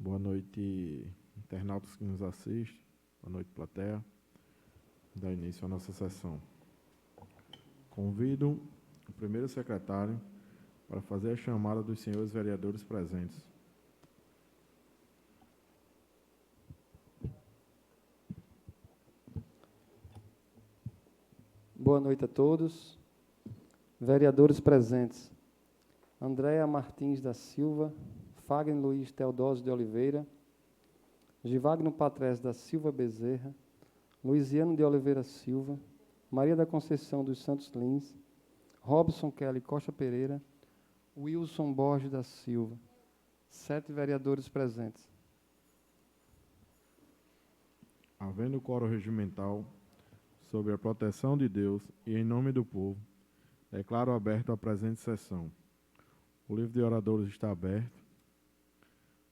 Boa noite, internautas que nos assistem. Boa noite, plateia. Dá início à nossa sessão. Convido o primeiro secretário para fazer a chamada dos senhores vereadores presentes. Boa noite a todos. Vereadores presentes: Andréa Martins da Silva, Fagner Luiz Teodósio de Oliveira, Givagno Patrese da Silva Bezerra, Luiziano de Oliveira Silva, Maria da Conceição dos Santos Lins, Robson Kelly Costa Pereira, Wilson Borges da Silva. 7 vereadores presentes. Havendo quórum regimental, sob a proteção de Deus e em nome do povo, declaro aberto a presente sessão. O livro de oradores está aberto.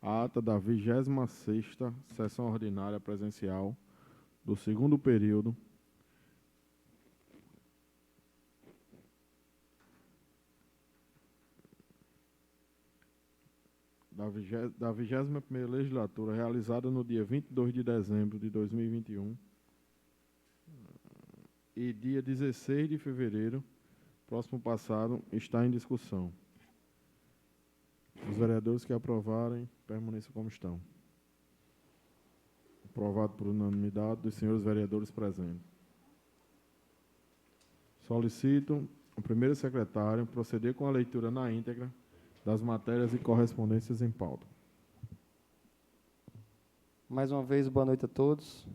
A ata da 26ª sessão ordinária presencial do segundo período da 21ª legislatura, realizada no dia 22 de dezembro de 2021 e dia 16 de fevereiro, próximo passado, está em discussão. Os vereadores que aprovarem, permaneçam como estão. Aprovado por unanimidade dos senhores vereadores presentes. Solicito o primeiro secretário proceder com a leitura na íntegra das matérias e correspondências em pauta. Mais uma vez, boa noite a todos.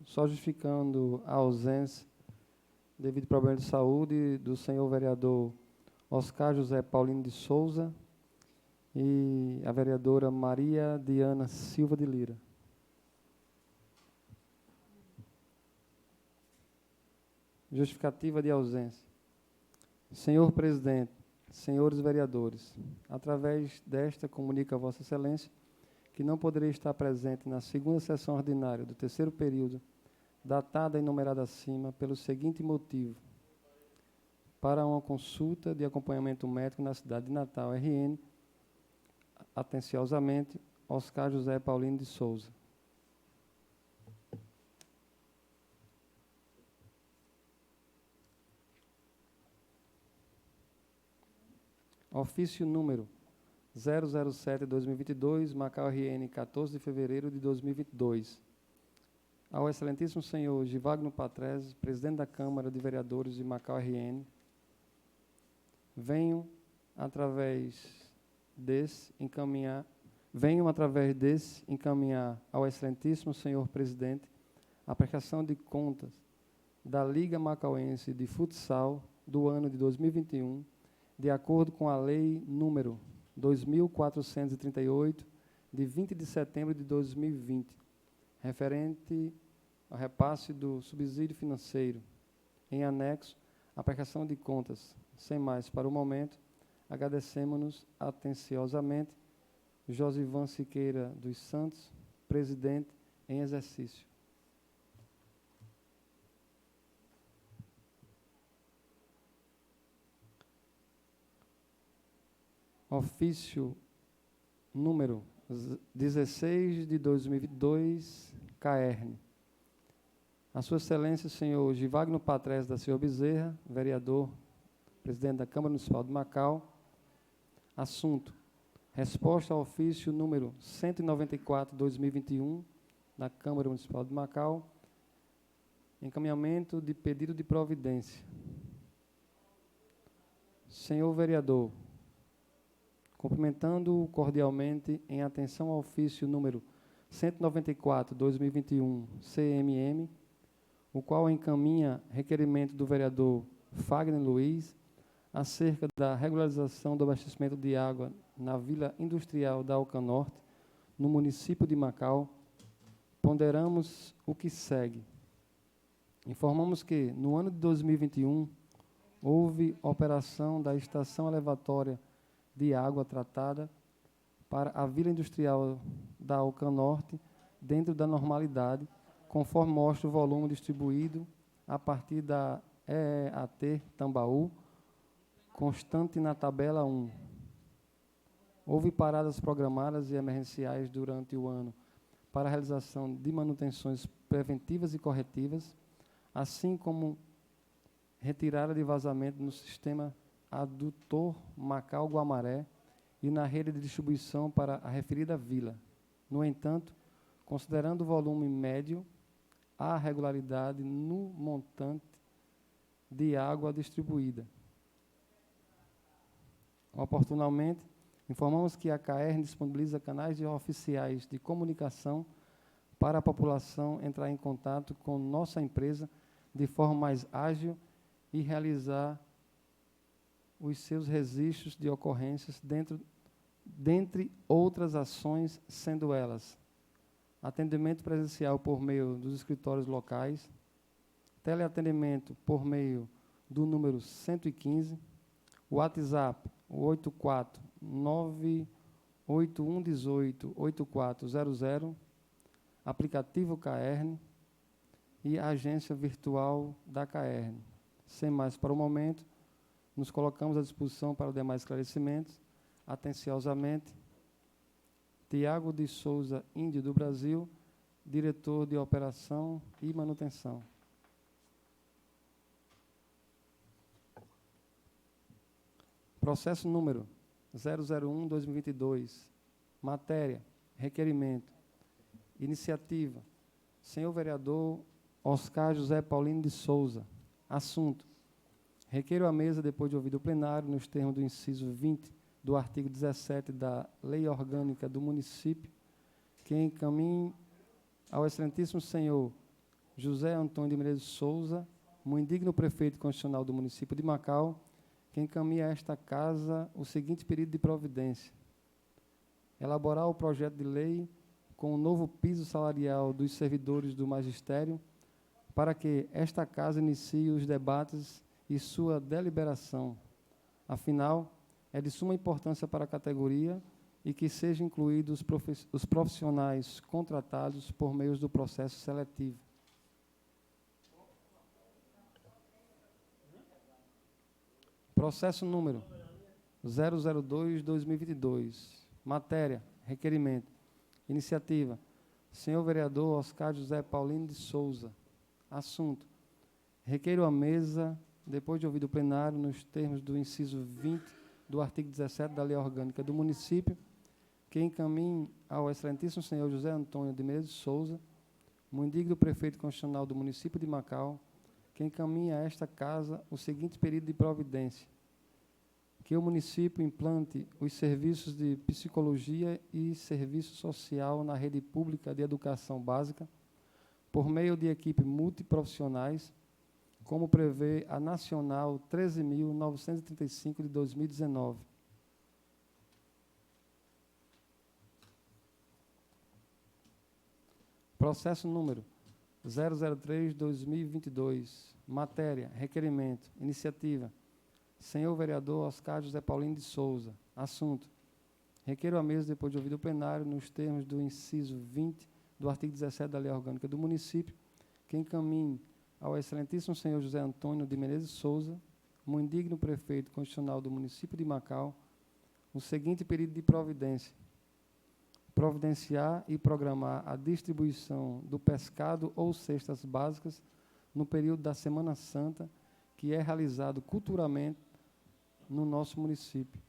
Só justificando a ausência, devido a problema de saúde, do senhor vereador Oscar José Paulino de Souza e a vereadora Maria Diana Silva de Lira. Justificativa de ausência. Senhor presidente, senhores vereadores, através desta comunico a Vossa Excelência que não poderei estar presente na segunda sessão ordinária do terceiro período, datada e numerada acima, pelo seguinte motivo: para uma consulta de acompanhamento médico na cidade de Natal, RN, atenciosamente, Oscar José Paulino de Souza. Ofício número 007/2022, Macau RN, 14 de fevereiro de 2022. Ao excelentíssimo senhor Givagno Patrese, presidente da Câmara de Vereadores de Macau RN, venho através desse encaminhar ao excelentíssimo senhor presidente a prestação de contas da Liga Macauense de Futsal do ano de 2021, de acordo com a Lei número 2.438, de 20 de setembro de 2020, referente ao repasse do subsídio financeiro, em anexo à prestação de contas. Sem mais, para o momento, agradecemos-nos atenciosamente, Josivan Siqueira dos Santos, presidente em exercício. Ofício número 16 de 2022, CAERN. A Sua Excelência, senhor Givagno Patrese da Silva Bezerra, vereador, presidente da Câmara Municipal de Macau. Assunto: resposta ao ofício número 194/2021 da Câmara Municipal de Macau. Encaminhamento de pedido de providência. Senhor vereador, cumprimentando-o cordialmente em atenção ao ofício número 194/2021 CMM, o qual encaminha requerimento do vereador Fagner Luiz acerca da regularização do abastecimento de água na Vila Industrial da Alcanorte, no município de Macau, ponderamos o que segue. Informamos que, no ano de 2021, houve operação da estação elevatória de água tratada para a Vila Industrial da Alcanorte, dentro da normalidade, conforme mostra o volume distribuído a partir da EEAT Tambaú, constante na tabela 1. Houve paradas programadas e emergenciais durante o ano para a realização de manutenções preventivas e corretivas, assim como retirada de vazamento no sistema adutor Macau-Guamaré e na rede de distribuição para a referida vila. No entanto, considerando o volume médio, há regularidade no montante de água distribuída. Oportunamente, informamos que a CAERN disponibiliza canais oficiais de comunicação para a população entrar em contato com nossa empresa de forma mais ágil e realizar os seus registros de ocorrências dentre outras ações, sendo elas atendimento presencial por meio dos escritórios locais, teleatendimento por meio do número 115, WhatsApp 84981188400, aplicativo CAERN e a agência virtual da CAERN. Sem mais para o momento, nos colocamos à disposição para os demais esclarecimentos. Atenciosamente, Tiago de Souza Índio do Brasil, diretor de operação e manutenção. Processo número 001/2022. Matéria: requerimento. Iniciativa: senhor vereador Oscar José Paulino de Souza. Assunto: requeiro à mesa, depois de ouvido o plenário, nos termos do inciso 20 do artigo 17 da Lei Orgânica do Município, que encaminhe ao excelentíssimo senhor José Antônio de Menezes Souza, muito indigno prefeito constitucional do município de Macau, que encaminhe a esta casa o seguinte pedido de providência: elaborar o projeto de lei com o novo piso salarial dos servidores do magistério, para que esta casa inicie os debates e sua deliberação. Afinal, é de suma importância para a categoria e que sejam incluídos os profissionais contratados por meio do processo seletivo. Processo número 002/2022. Matéria: requerimento. Iniciativa: senhor vereador Oscar José Paulino de Souza. Assunto: requeiro à mesa, depois de ouvido o plenário, nos termos do inciso 20 do artigo 17 da Lei Orgânica do Município, que encaminhe ao excelentíssimo senhor José Antônio de Menezes Souza, muito indigno prefeito constitucional do município de Macau, que encaminhe a esta casa o seguinte pedido de providência: que o município implante os serviços de psicologia e serviço social na rede pública de educação básica, por meio de equipe multiprofissionais, como prevê a Nacional 13.935 de 2019. Processo número 003/2022. Matéria: requerimento. Iniciativa: senhor vereador Oscar José Paulino de Souza. Assunto: requeiro à mesa, depois de ouvido o plenário, nos termos do inciso 20 do artigo 17 da Lei Orgânica do Município, que encaminhe ao excelentíssimo senhor José Antônio de Menezes Souza, muito indigno prefeito constitucional do município de Macau, o seguinte pedido de providência: providenciar e programar a distribuição do pescado ou cestas básicas no período da Semana Santa, que é realizado culturalmente no nosso município.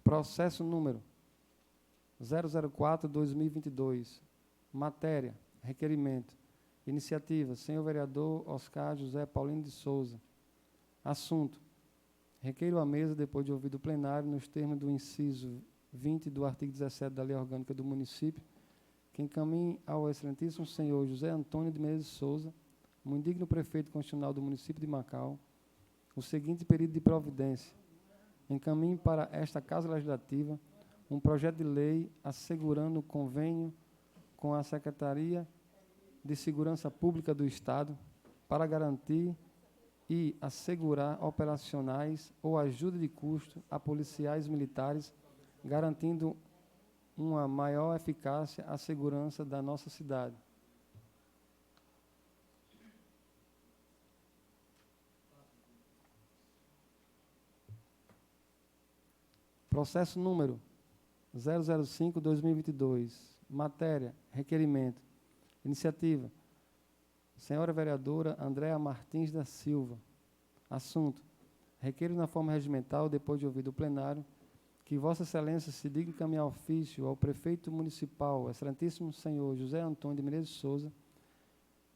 Processo número 004/2022. Matéria: requerimento. Iniciativa: senhor vereador Oscar José Paulino de Souza. Assunto: requeiro à mesa, depois de ouvido o plenário, nos termos do inciso 20 do artigo 17 da Lei Orgânica do Município, que encaminhe ao excelentíssimo senhor José Antônio de Menezes Souza, muito indigno prefeito constitucional do município de Macau, o seguinte pedido de providência: encaminhe para esta Casa Legislativa um projeto de lei assegurando o convênio com a Secretaria de Segurança Pública do Estado para garantir e assegurar operacionais ou ajuda de custo a policiais militares, garantindo uma maior eficácia à segurança da nossa cidade. Processo número 005/2022. Matéria: requerimento. Iniciativa: senhora vereadora Andréa Martins da Silva. Assunto: requeiro na forma regimental, depois de ouvido o plenário, que Vossa Excelência se digne encaminhar ofício ao prefeito municipal, excelentíssimo senhor José Antônio de Menezes Souza,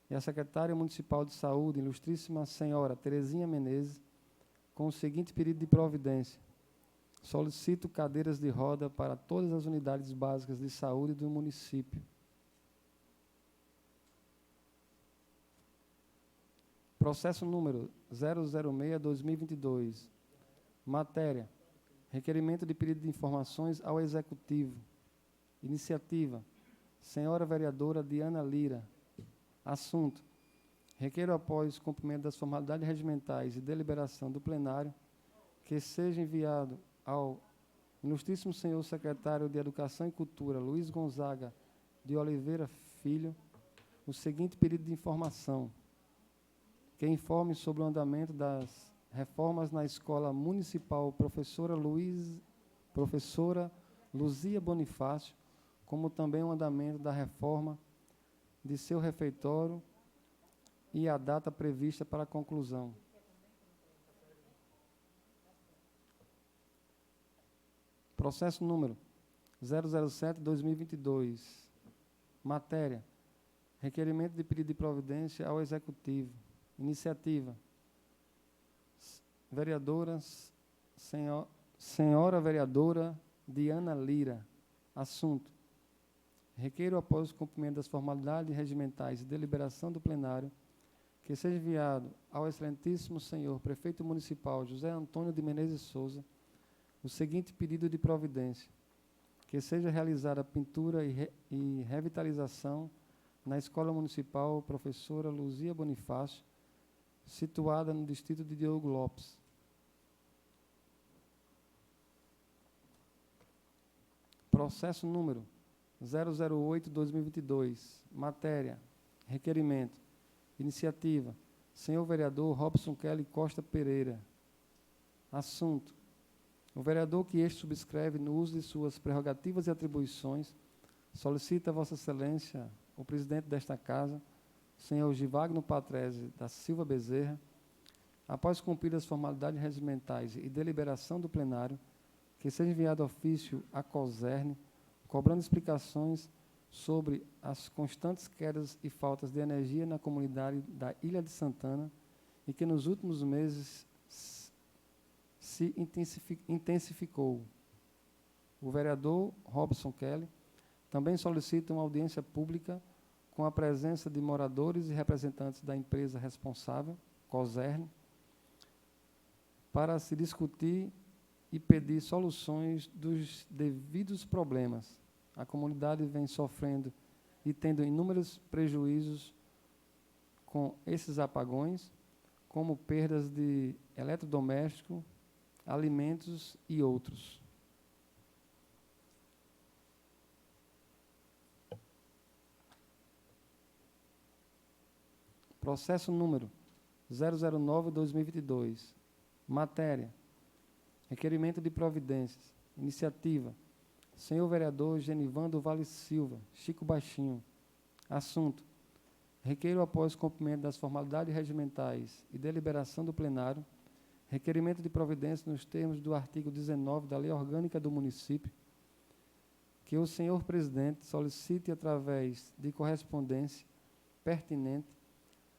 e à secretária municipal de saúde, ilustríssima senhora Terezinha Menezes, com o seguinte pedido de providência: solicito cadeiras de roda para todas as unidades básicas de saúde do município. Processo número 006/2022. Matéria: requerimento de pedido de informações ao Executivo. Iniciativa: senhora vereadora Diana Lira. Assunto: requeiro, após cumprimento das formalidades regimentais e deliberação do plenário, que seja enviado ao ilustríssimo senhor secretário de Educação e Cultura, Luiz Gonzaga de Oliveira Filho, o seguinte pedido de informação: que informe sobre o andamento das reformas na Escola Municipal Professora Luzia Bonifácio, como também o andamento da reforma de seu refeitório e a data prevista para a conclusão. Processo número 007/2022. Matéria: requerimento de pedido de providência ao Executivo. Iniciativa: senhora vereadora Diana Lira. Assunto: requeiro, após o cumprimento das formalidades regimentais e deliberação do plenário, que seja enviado ao excelentíssimo senhor prefeito municipal José Antônio de Menezes Souza o seguinte pedido de providência: que seja realizada pintura e revitalização na Escola Municipal Professora Luzia Bonifácio, situada no distrito de Diogo Lopes. Processo número 008/2022. Matéria: requerimento. Iniciativa: senhor vereador Robson Kelly Costa Pereira. Assunto: o vereador que este subscreve no uso de suas prerrogativas e atribuições solicita a Vossa Excelência, o presidente desta Casa, senhor Givagno Patrese da Silva Bezerra, após cumpridas as formalidades regimentais e deliberação do plenário, que seja enviado ofício à COSERN, cobrando explicações sobre as constantes quedas e faltas de energia na comunidade da Ilha de Santana e que nos últimos meses se intensificou. O vereador Robson Kelly também solicita uma audiência pública com a presença de moradores e representantes da empresa responsável, COSERN, para se discutir e pedir soluções dos devidos problemas. A comunidade vem sofrendo e tendo inúmeros prejuízos com esses apagões, como perdas de eletrodoméstico, alimentos e outros. Processo número 009/2022. Matéria: requerimento de providências. Iniciativa: senhor vereador Genivando Vale Silva, Chico Baixinho. Assunto: requeiro, após cumprimento das formalidades regimentais e deliberação do plenário, requerimento de providência nos termos do artigo 19 da Lei Orgânica do Município, que o senhor presidente solicite, através de correspondência pertinente,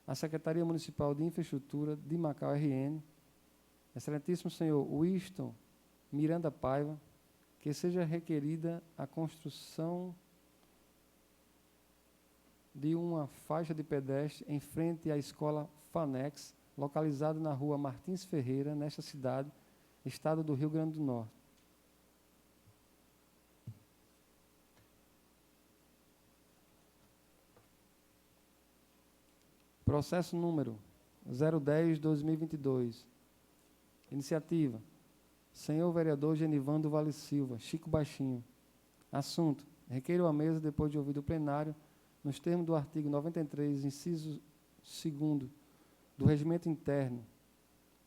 à Secretaria Municipal de Infraestrutura de Macau, RN, excelentíssimo senhor Winston Miranda Paiva, que seja requerida a construção de uma faixa de pedestre em frente à escola FANEX, localizada na rua Martins Ferreira, nesta cidade, estado do Rio Grande do Norte. Processo número 010/2022. Iniciativa: senhor vereador Genivando Vale Silva, Chico Baixinho. Assunto: requeiro à mesa, depois de ouvido o plenário, nos termos do artigo 93, inciso 2º do Regimento Interno,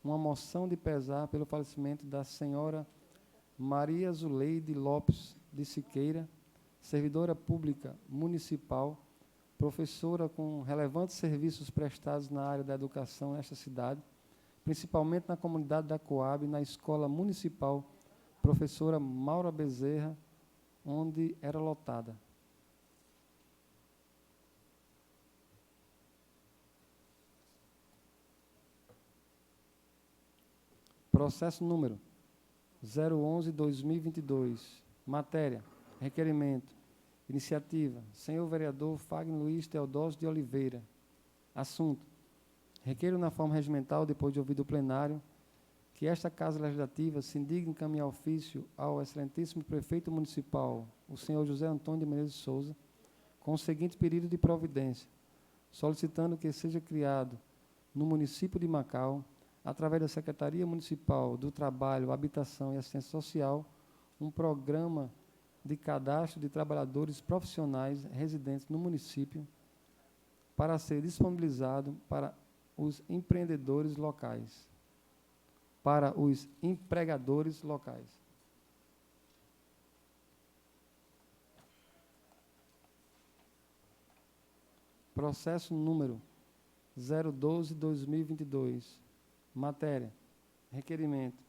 uma moção de pesar pelo falecimento da senhora Maria Zuleide Lopes de Siqueira, servidora pública municipal, professora com relevantes serviços prestados na área da educação nesta cidade, principalmente na comunidade da Coab, na escola municipal, professora Maura Bezerra, onde era lotada. Processo número 011/2022. Matéria: requerimento. Iniciativa: senhor vereador Fagner Luiz Teodósio de Oliveira. Assunto: requeiro na forma regimental, depois de ouvido o plenário, que esta Casa Legislativa se indigne encaminhar ofício ao excelentíssimo prefeito municipal, o senhor José Antônio de Menezes Souza, com o seguinte pedido de providência, solicitando que seja criado no município de Macau, através da Secretaria Municipal do Trabalho, Habitação e Assistência Social, um programa de cadastro de trabalhadores profissionais residentes no município para ser disponibilizado para os empreendedores locais, para os empregadores locais. Processo número 012/2022. Matéria: requerimento.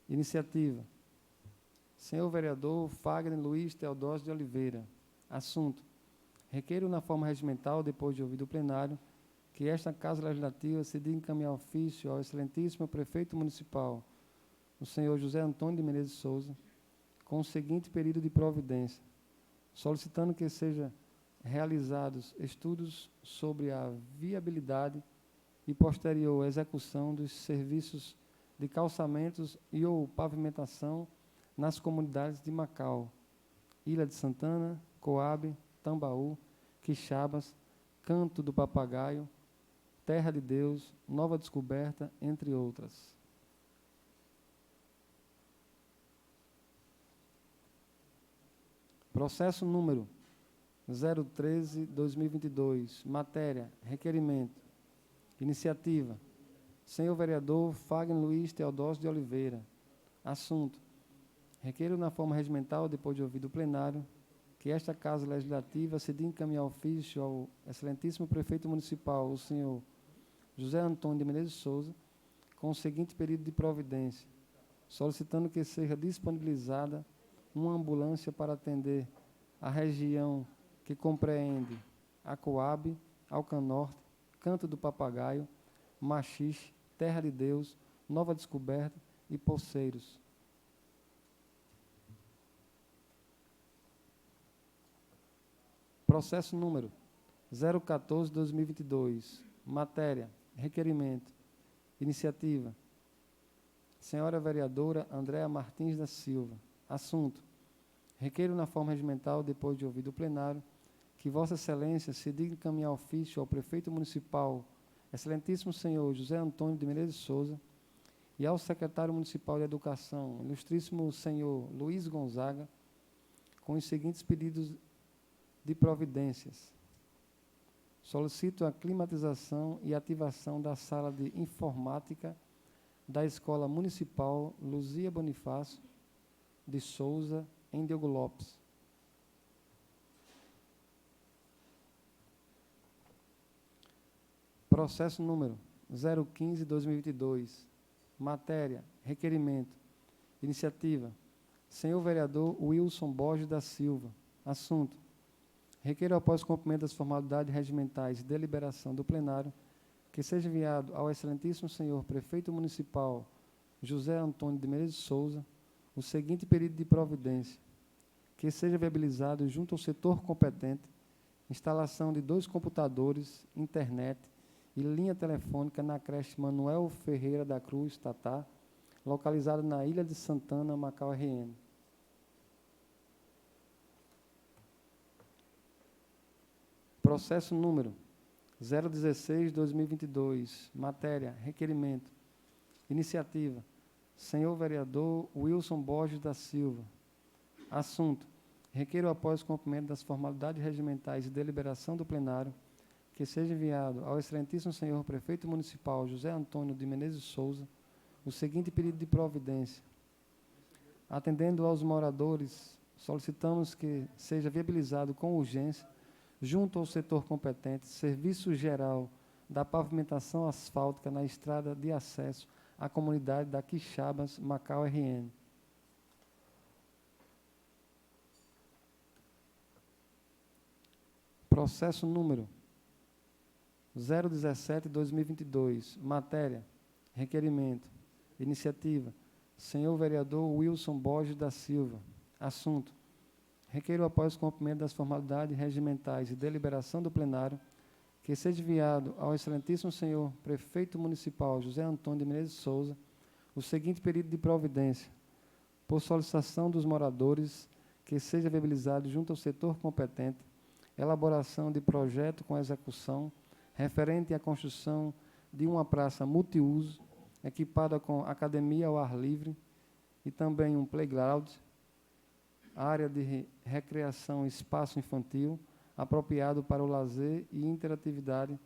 Iniciativa: senhor vereador Fagner Luiz Teodósio de Oliveira. Assunto: requeiro na forma regimental, depois de ouvido o plenário, que esta Casa Legislativa se diga encaminhar ofício ao excelentíssimo prefeito municipal, o senhor José Antônio de Menezes Souza, com o seguinte pedido de providência, solicitando que sejam realizados estudos sobre a viabilidade e posterior execução dos serviços de calçamentos e ou pavimentação nas comunidades de Macau, Ilha de Santana, Coab, Tambaú, Quixabas, Canto do Papagaio, Terra de Deus, Nova Descoberta, entre outras. Processo número 013/2022. Matéria: requerimento. Iniciativa: senhor vereador Fagner Luiz Teodósio de Oliveira. Assunto: requeiro na forma regimental, depois de ouvido o plenário, que esta Casa Legislativa se diga encaminhar ofício ao excelentíssimo prefeito municipal, o senhor José Antônio de Menezes Souza, com o seguinte pedido de providência, solicitando que seja disponibilizada uma ambulância para atender a região que compreende a Coab, Alcanorte, Canto do Papagaio, Machixe, Terra de Deus, Nova Descoberta e Poceiros. Processo número 014/2022. Matéria: requerimento. Iniciativa: senhora vereadora Andréa Martins da Silva. Assunto: requeiro na forma regimental, depois de ouvido o plenário, que Vossa Excelência se digne encaminhar ofício ao prefeito municipal, excelentíssimo senhor José Antônio de Menezes Souza, e ao secretário municipal de Educação, ilustríssimo senhor Luiz Gonzaga, com os seguintes pedidos de providências. Solicito a climatização e ativação da sala de informática da Escola Municipal Luzia Bonifácio de Souza, em Diogo Lopes. Processo número 015/2022. Matéria: requerimento. Iniciativa: senhor vereador Wilson Borges da Silva. Assunto: requeiro, após o cumprimento das formalidades regimentais e deliberação do plenário, que seja enviado ao excelentíssimo senhor prefeito municipal José Antônio de Menezes Souza o seguinte pedido de providência: que seja viabilizado junto ao setor competente instalação de 2 computadores, internet e linha telefônica na creche Manuel Ferreira da Cruz, Tatá, localizada na Ilha de Santana, Macau, RN. Processo número 016/2022. Matéria: requerimento. Iniciativa: senhor vereador Wilson Borges da Silva. Assunto: requeiro, após o cumprimento das formalidades regimentais e deliberação do plenário, que seja enviado ao excelentíssimo senhor prefeito municipal José Antônio de Menezes Souza o seguinte pedido de providência: Atendendo aos moradores, solicitamos que seja viabilizado com urgência, junto ao setor competente, serviço geral da pavimentação asfáltica na estrada de acesso à comunidade da Quixabas, Macau, RN. Processo número 017/2022. Matéria: requerimento. Iniciativa: senhor vereador Wilson Borges da Silva. Assunto: requeiro, após o cumprimento das formalidades regimentais e deliberação do plenário, que seja enviado ao excelentíssimo senhor prefeito municipal José Antônio de Menezes de Souza o seguinte pedido de providência: por solicitação dos moradores, que seja viabilizado junto ao setor competente elaboração de projeto com execução referente à construção de uma praça multiuso equipada com academia ao ar livre e também um playground, área de recreação e espaço infantil apropriado para o lazer e interatividade,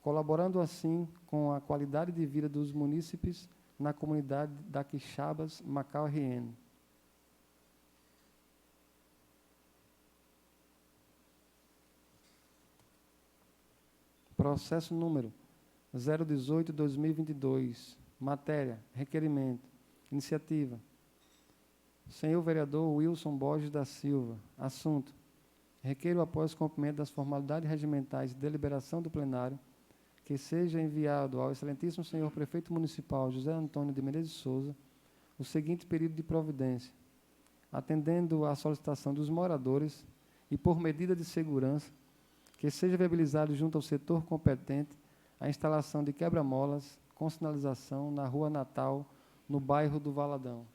colaborando assim com a qualidade de vida dos munícipes na comunidade da Quixabas, Macau, RN. Processo número 018/2022. Matéria: requerimento. Iniciativa: senhor vereador Wilson Borges da Silva. Assunto: requeiro, após o cumprimento das formalidades regimentais de deliberação do plenário, que seja enviado ao excelentíssimo senhor prefeito municipal José Antônio de Menezes de Souza o seguinte pedido de providência: atendendo à solicitação dos moradores e por medida de segurança, que seja viabilizado junto ao setor competente a instalação de quebra-molas com sinalização na Rua Natal, no bairro do Valadão.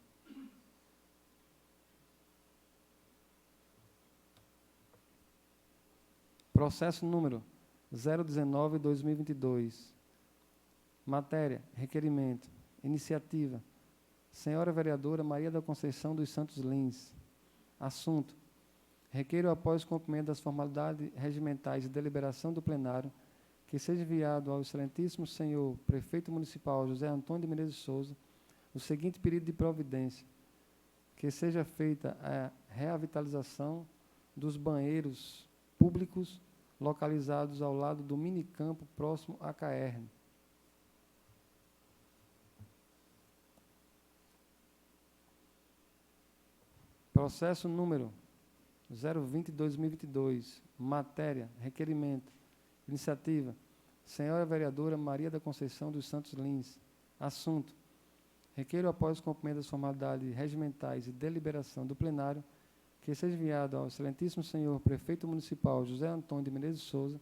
Processo número 019/2022. Matéria: requerimento. Iniciativa: senhora vereadora Maria da Conceição dos Santos Lins. Assunto: requeiro, após o cumprimento das formalidades regimentais de deliberação do plenário, que seja enviado ao excelentíssimo senhor prefeito municipal José Antônio de Menezes de Souza o seguinte pedido de providência: que seja feita a reavitalização dos banheiros públicos localizados ao lado do minicampo próximo à Caerne. Processo número 020/2022. Matéria: requerimento. Iniciativa: senhora vereadora Maria da Conceição dos Santos Lins. Assunto: requeiro, após o cumprimento das formalidades regimentais e deliberação do plenário, que seja enviado ao excelentíssimo senhor prefeito municipal José Antônio de Menezes de Souza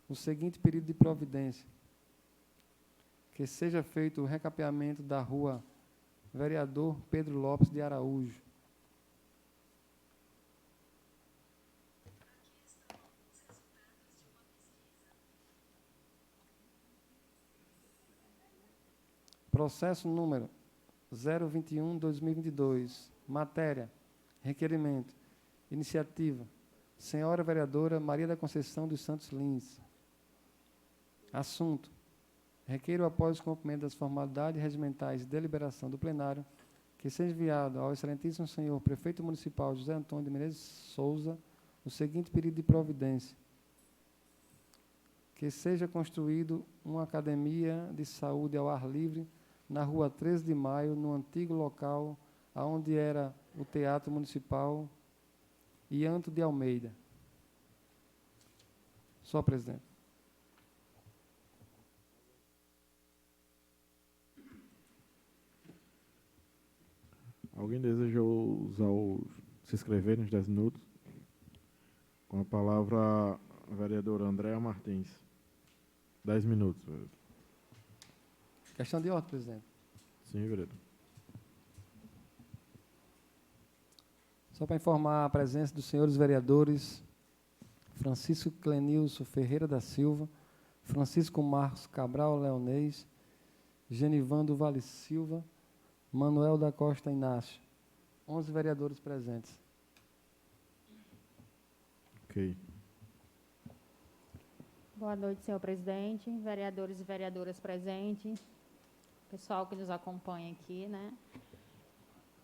o seguinte pedido de providência: que seja feito o recapeamento da rua Vereador Pedro Lopes de Araújo. Processo número 021/2022. Matéria: requerimento. Iniciativa: senhora vereadora Maria da Conceição dos Santos Lins. Assunto: requeiro, após o cumprimento das formalidades regimentais de deliberação do plenário, que seja enviado ao excelentíssimo senhor prefeito municipal José Antônio de Menezes de Souza o seguinte pedido de providência: que seja construído uma academia de saúde ao ar livre na rua 13 de Maio, no antigo local onde era o Teatro Municipal Ianto de Almeida. Só, presidente. Alguém deseja se inscrever nos 10 minutos? Com a palavra, a vereadora Andréa Martins. 10 minutos. Questão de ordem, presidente. Sim, vereador. Só para informar a presença dos senhores vereadores Francisco Clenilson Ferreira da Silva, Francisco Marcos Cabral Leonês, Genivando Vale Silva, Manuel da Costa Inácio. 11 vereadores presentes. Ok. Boa noite, senhor presidente, vereadores e vereadoras presentes, pessoal que nos acompanha aqui, né?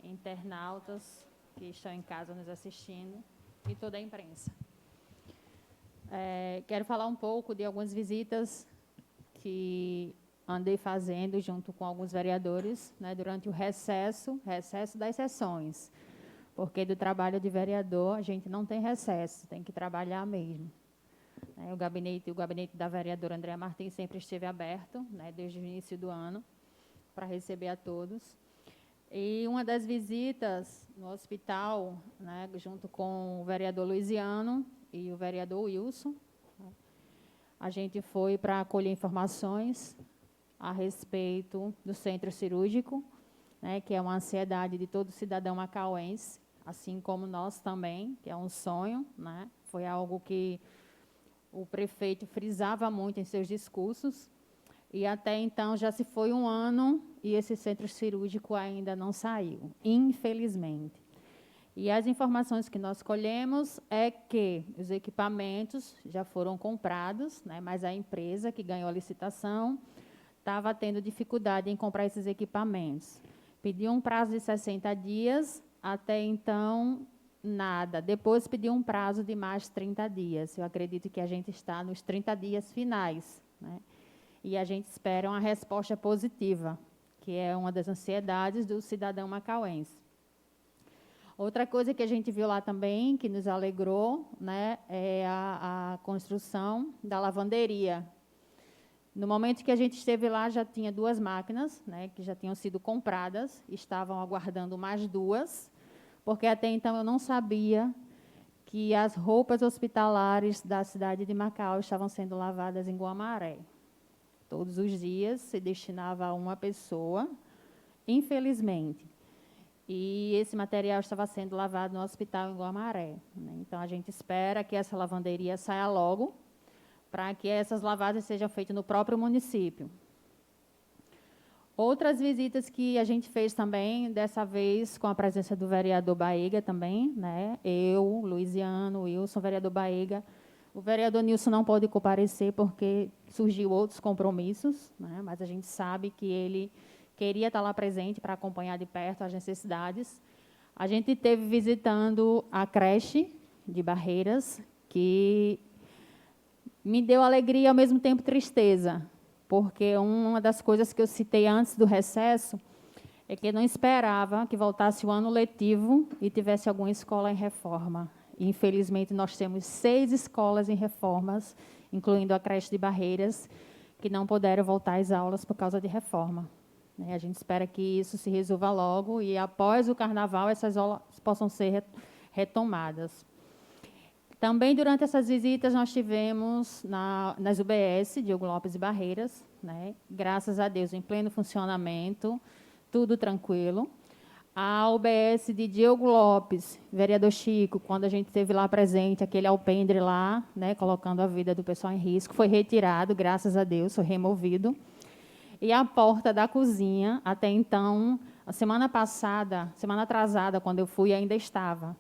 internautas que estão em casa nos assistindo e toda a imprensa. Quero falar um pouco de algumas visitas que andei fazendo junto com alguns vereadores, né, durante o recesso das sessões, porque do trabalho de vereador a gente não tem recesso, tem que trabalhar mesmo. O gabinete da vereadora Andréa Martins sempre esteve aberto, né, desde o início do ano, para receber a todos. E uma das visitas no hospital, né, junto com o vereador Luiziano e o vereador Wilson, né, a gente foi para colher informações a respeito do centro cirúrgico, né, que é uma ansiedade de todo cidadão macauense, assim como nós também, que é um sonho, né, foi algo que o prefeito frisava muito em seus discursos, e até então já se foi um ano e esse centro cirúrgico ainda não saiu, infelizmente. E as informações que nós colhemos é que os equipamentos já foram comprados, né, mas a empresa que ganhou a licitação estava tendo dificuldade em comprar esses equipamentos. Pediu um prazo de 60 dias, até então nada. Depois pediu um prazo de mais 30 dias. Eu acredito que a gente está nos 30 dias finais, né? E a gente espera uma resposta positiva, que é uma das ansiedades do cidadão macauense. Outra coisa que a gente viu lá também, que nos alegrou, né, é a construção da lavanderia. No momento que a gente esteve lá, já tinha 2 máquinas, né, que já tinham sido compradas, estavam aguardando mais 2, porque até então eu não sabia que as roupas hospitalares da cidade de Macau estavam sendo lavadas em Guamaré. Todos os dias se destinava a uma pessoa, infelizmente. E esse material estava sendo lavado no hospital em Guamaré, né? Então, a gente espera que essa lavanderia saia logo, para que essas lavagens sejam feitas no próprio município. Outras visitas que a gente fez também, dessa vez com a presença do vereador Baega também, né? Eu, Luiziano, Wilson, vereador Baega. O vereador Nilson não pôde comparecer porque surgiu outros compromissos, né? Mas a gente sabe que ele queria estar lá presente para acompanhar de perto as necessidades. A gente esteve visitando a creche de Barreiras, que me deu alegria e, ao mesmo tempo, tristeza, porque uma das coisas que eu citei antes do recesso é que eu não esperava que voltasse o ano letivo e tivesse alguma escola em reforma. E, infelizmente, nós temos 6 escolas em reformas, incluindo a creche de Barreiras, que não puderam voltar às aulas por causa de reforma. A gente espera que isso se resolva logo e, após o carnaval, essas aulas possam ser retomadas. Também, durante essas visitas, nós tivemos nas UBS, Diogo Lopes e Barreiras, né? Graças a Deus, em pleno funcionamento, tudo tranquilo. A UBS de Diogo Lopes, vereador Chico, quando a gente esteve lá presente, aquele alpendre lá, né, colocando a vida do pessoal em risco, foi retirado, graças a Deus, foi removido. E a porta da cozinha, até então, a semana atrasada, quando eu fui, ainda estava.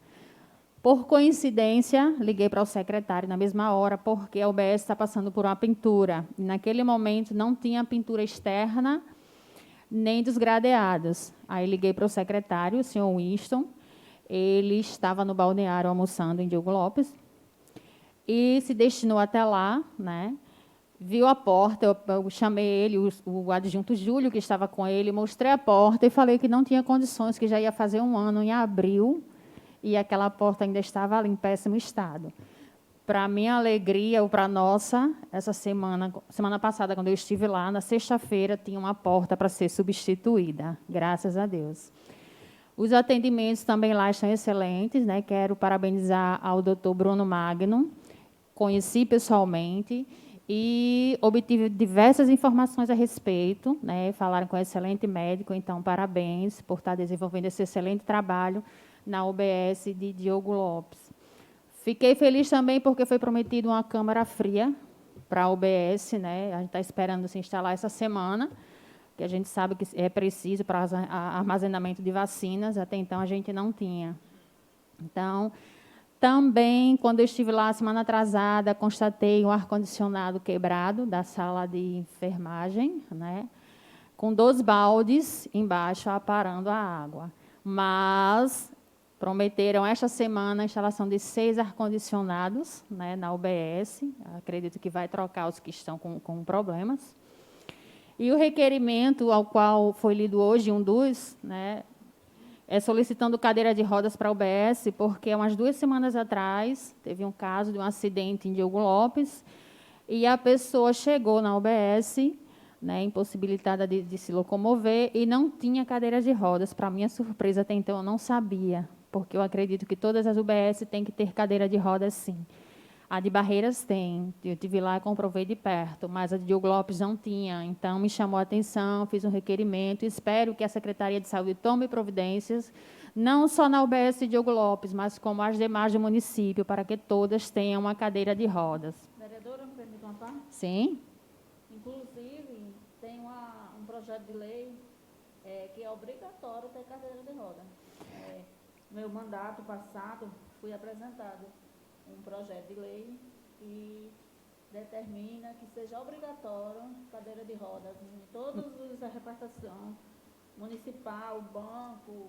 Por coincidência, liguei para o secretário na mesma hora, porque a UBS está passando por uma pintura. E, naquele momento, não tinha pintura externa, nem dos gradeados. Aí liguei para o secretário, o senhor Winston, ele estava no balneário almoçando em Diogo Lopes, e se destinou até lá, né? Viu a porta, eu chamei ele, o adjunto Júlio, que estava com ele, mostrei a porta e falei que não tinha condições, que já ia fazer um ano em abril, e aquela porta ainda estava ali em péssimo estado. Para minha alegria, ou para a nossa, essa semana passada, quando eu estive lá, na sexta-feira, tinha uma porta para ser substituída, graças a Deus. Os atendimentos também lá estão excelentes, né? Quero parabenizar ao doutor Bruno Magno, conheci pessoalmente e obtive diversas informações a respeito, né? Falaram com um excelente médico, então, parabéns por estar desenvolvendo esse excelente trabalho na UBS de Diogo Lopes. Fiquei feliz também porque foi prometido uma câmara fria para a UBS, né? A gente está esperando se instalar essa semana, que a gente sabe que é preciso para armazenamento de vacinas, até então a gente não tinha. Então, também, quando eu estive lá semana atrasada, constatei um ar-condicionado quebrado da sala de enfermagem, né? Com 2 baldes embaixo aparando a água. mas prometeram esta semana a instalação de 6 ar-condicionados, né, na UBS. Acredito que vai trocar os que estão com problemas. E o requerimento ao qual foi lido hoje, um dos, né, é solicitando cadeira de rodas para a UBS, porque umas 2 semanas atrás teve um caso de um acidente em Diogo Lopes, e a pessoa chegou na UBS, né, impossibilitada de se locomover, e não tinha cadeira de rodas. Para minha surpresa, até então, eu não sabia, porque eu acredito que todas as UBS têm que ter cadeira de rodas, sim. A de Barreiras tem, eu estive lá e comprovei de perto, mas a de Diogo Lopes não tinha. Então, me chamou a atenção, fiz um requerimento, espero que a Secretaria de Saúde tome providências, não só na UBS de Diogo Lopes, mas como as demais do município, para que todas tenham uma cadeira de rodas. Vereadora, me permite uma parte? Sim? Inclusive, tem um projeto de lei que é obrigatório ter cadeira de roda. Meu mandato passado, fui apresentado um projeto de lei que determina que seja obrigatório cadeira de rodas em todos os a repartição municipal, banco,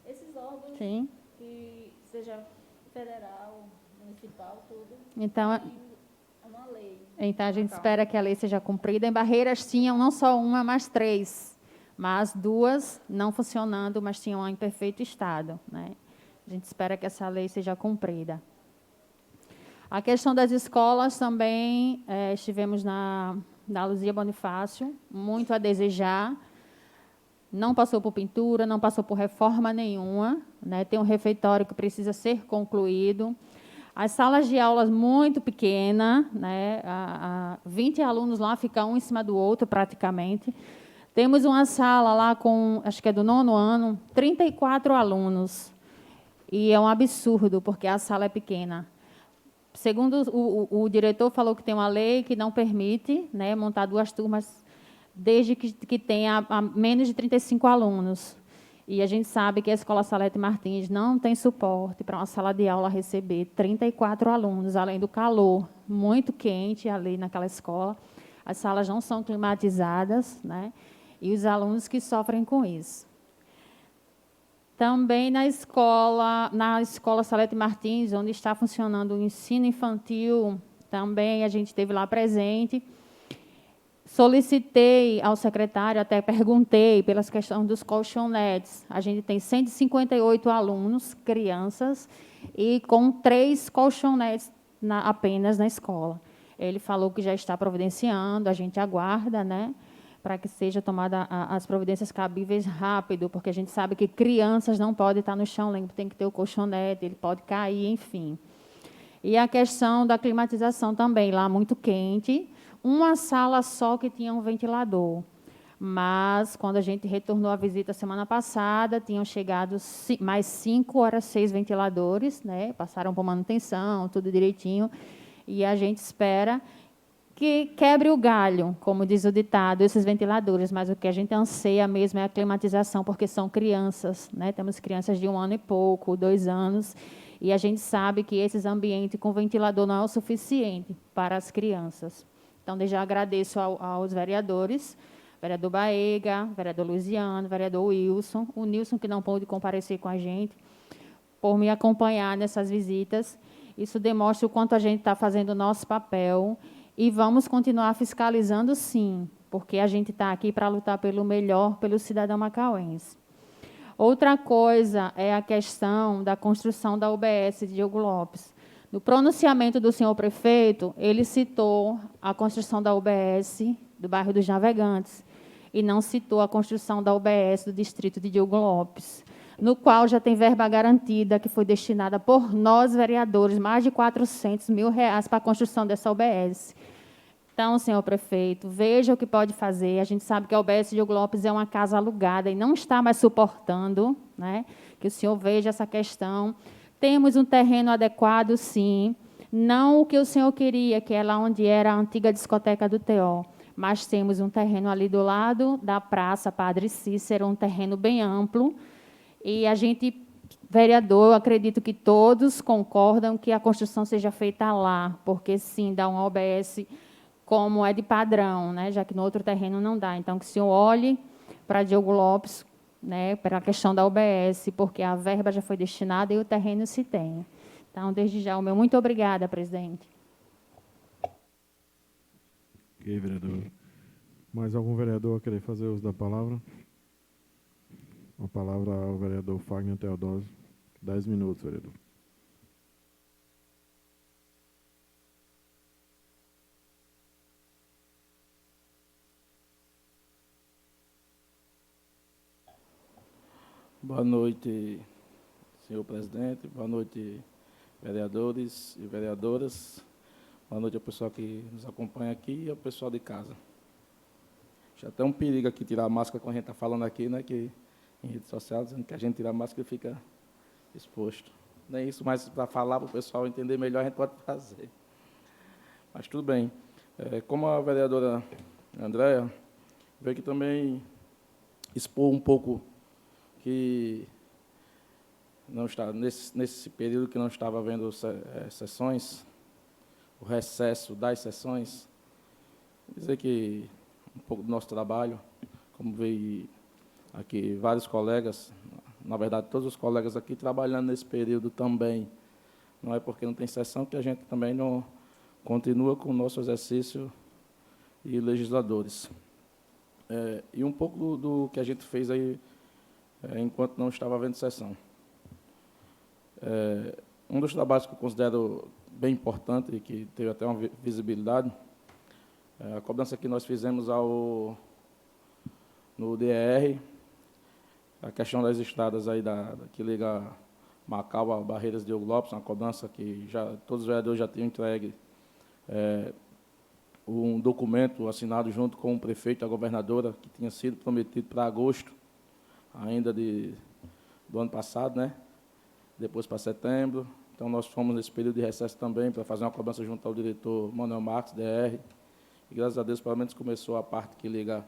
esses órgãos, Sim. que seja federal, municipal, tudo. Então, Tem uma lei. Então, a gente local. espera que a lei seja cumprida. Em Barreiras tinham não só uma, mas 3. Mas 2 não funcionando, mas tinham em perfeito estado, né? A gente espera que essa lei seja cumprida. A questão das escolas também, estivemos na Luzia Bonifácio, muito a desejar. Não passou por pintura, não passou por reforma nenhuma, né? Tem um refeitório que precisa ser concluído. As salas de aulas muito pequenas, né? 20 alunos lá, ficam um em cima do outro praticamente. Temos uma sala lá com, acho que é do 9º ano, 34 alunos. E é um absurdo, porque a sala é pequena. Segundo o diretor, falou que tem uma lei que não permite, né, montar 2 turmas desde que tenha menos de 35 alunos. E a gente sabe que a Escola Salete Martins não tem suporte para uma sala de aula receber 34 alunos, além do calor muito quente ali naquela escola. As salas não são climatizadas, né? E os alunos que sofrem com isso. Também na escola Salete Martins, onde está funcionando o ensino infantil, também a gente esteve lá presente. Solicitei ao secretário, até perguntei pelas questões dos colchonetes. A gente tem 158 alunos, crianças, e com 3 colchonetes apenas na escola. Ele falou que já está providenciando, a gente aguarda, né, para que seja tomada as providências cabíveis rápido, porque a gente sabe que crianças não podem estar no chão limpo, tem que ter o colchonete, ele pode cair, enfim. E a questão da climatização também, lá muito quente, uma sala só que tinha um ventilador. Mas, quando a gente retornou a visita semana passada, tinham chegado mais 5 horas 6 ventiladores, né? Passaram por manutenção, tudo direitinho, e a gente espera que quebre o galho, como diz o ditado, esses ventiladores, mas o que a gente anseia mesmo é a climatização, porque são crianças, né? Temos crianças de 1 ano e pouco, 2 anos, e a gente sabe que esses ambientes com ventilador não é o suficiente para as crianças. Então, desde já agradeço aos vereadores, vereador Baega, vereador Luiziano, vereador Wilson, o Nilson, que não pôde comparecer com a gente, por me acompanhar nessas visitas. Isso demonstra o quanto a gente está fazendo o nosso papel, e vamos continuar fiscalizando, sim, porque a gente está aqui para lutar pelo melhor, pelo cidadão macauense. Outra coisa é a questão da construção da UBS de Diogo Lopes. No pronunciamento do senhor prefeito, ele citou a construção da UBS do bairro dos Navegantes e não citou a construção da UBS do distrito de Diogo Lopes, no qual já tem verba garantida, que foi destinada por nós, vereadores, mais de R$400 mil para a construção dessa UBS. Então, senhor prefeito, veja o que pode fazer. A gente sabe que a UBS de Diogo Lopes é uma casa alugada e não está mais suportando, né? Que o senhor veja essa questão. Temos um terreno adequado, sim. Não o que o senhor queria, que é lá onde era a antiga discoteca do TO, mas temos um terreno ali do lado da Praça Padre Cícero, um terreno bem amplo. E a gente, vereador, eu acredito que todos concordam que a construção seja feita lá, porque, sim, dá uma UBS como é de padrão, né? Já que no outro terreno não dá. Então, que o senhor olhe para Diogo Lopes né, para a questão da UBS, porque a verba já foi destinada e o terreno se tem. Então, desde já, o meu muito obrigada, presidente. Ok, vereador. Mais algum vereador a querer fazer uso da palavra? A palavra ao vereador Fagner Teodósio. 10 minutos, vereador. Boa noite, senhor presidente. Boa noite, vereadores e vereadoras. Boa noite ao pessoal que nos acompanha aqui e ao pessoal de casa. Já tem um perigo aqui tirar a máscara quando a gente está falando aqui, né? Que em rede social, dizendo que a gente tira a máscara e fica exposto. Nem isso, mas para falar para o pessoal entender melhor, a gente pode fazer. Mas tudo bem. Como a vereadora Andréa veio aqui também expor um pouco que não está nesse período que não estava havendo sessões, o recesso das sessões, dizer que um pouco do nosso trabalho, como veio aqui vários colegas, na verdade todos os colegas aqui trabalhando nesse período também, não é porque não tem sessão que a gente também não continua com o nosso exercício de legisladores. E um pouco do que a gente fez aí, enquanto não estava havendo sessão. Um dos trabalhos que eu considero bem importante e que teve até uma visibilidade, a cobrança que nós fizemos no DER, a questão das estradas aí que liga Macau a Barreiras de Diogo Lopes, uma cobrança que todos os vereadores já tinham entregue um documento assinado junto com o prefeito e a governadora, que tinha sido prometido para agosto, ainda do ano passado, né? Depois para setembro. Então, nós fomos nesse período de recesso também para fazer uma cobrança junto ao diretor Manuel Marques, DR. E, graças a Deus, pelo menos começou a parte que liga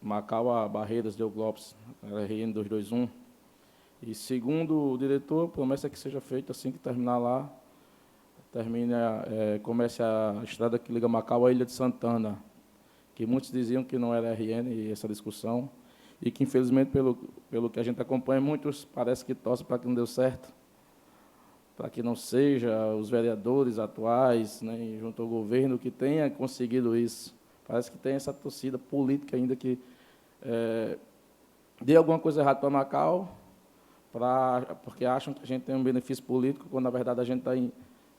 Macau a Barreiras de Diogo Lopes, RN 221. E, segundo o diretor, a promessa é que seja feita assim que terminar lá, comece a estrada que liga Macau à Ilha de Santana, que muitos diziam que não era RN, e essa discussão, e que, infelizmente, pelo que a gente acompanha, muitos parece que torcem para que não deu certo, para que não seja os vereadores atuais, né, junto ao governo, que tenha conseguido isso. Parece que tem essa torcida política ainda que dê alguma coisa errada para Macau, porque acham que a gente tem um benefício político, quando, na verdade, a gente está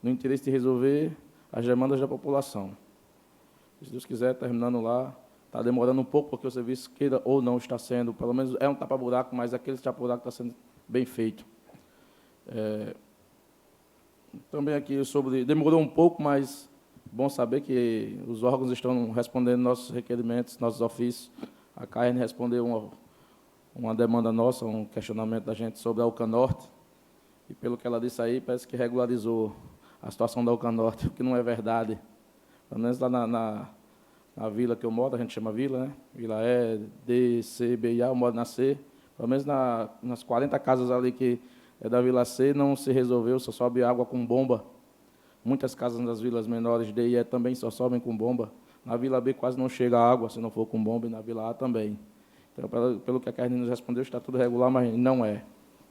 no interesse de resolver as demandas da população. Se Deus quiser, terminando lá, está demorando um pouco, porque o serviço, queira ou não, está sendo, pelo menos é um tapa-buraco, mas aquele tapa-buraco está sendo bem feito. Também aqui demorou um pouco, mas bom saber que os órgãos estão respondendo nossos requerimentos, nossos ofícios. A CAERN respondeu uma demanda nossa, um questionamento da gente sobre a Alcanorte, e pelo que ela disse aí, parece que regularizou a situação da Alcanorte, o que não é verdade. Pelo menos lá na vila que eu moro, a gente chama vila, né? Vila E, D, C, B e A, eu moro na C. Pelo menos nas 40 casas ali que é da Vila C, não se resolveu, só sobe água com bomba. Muitas casas nas vilas menores D e E também só sobem com bomba. Na Vila B quase não chega água, se não for com bomba, e na Vila A também. Então, pelo que a Carne nos respondeu, está tudo regular, mas não é.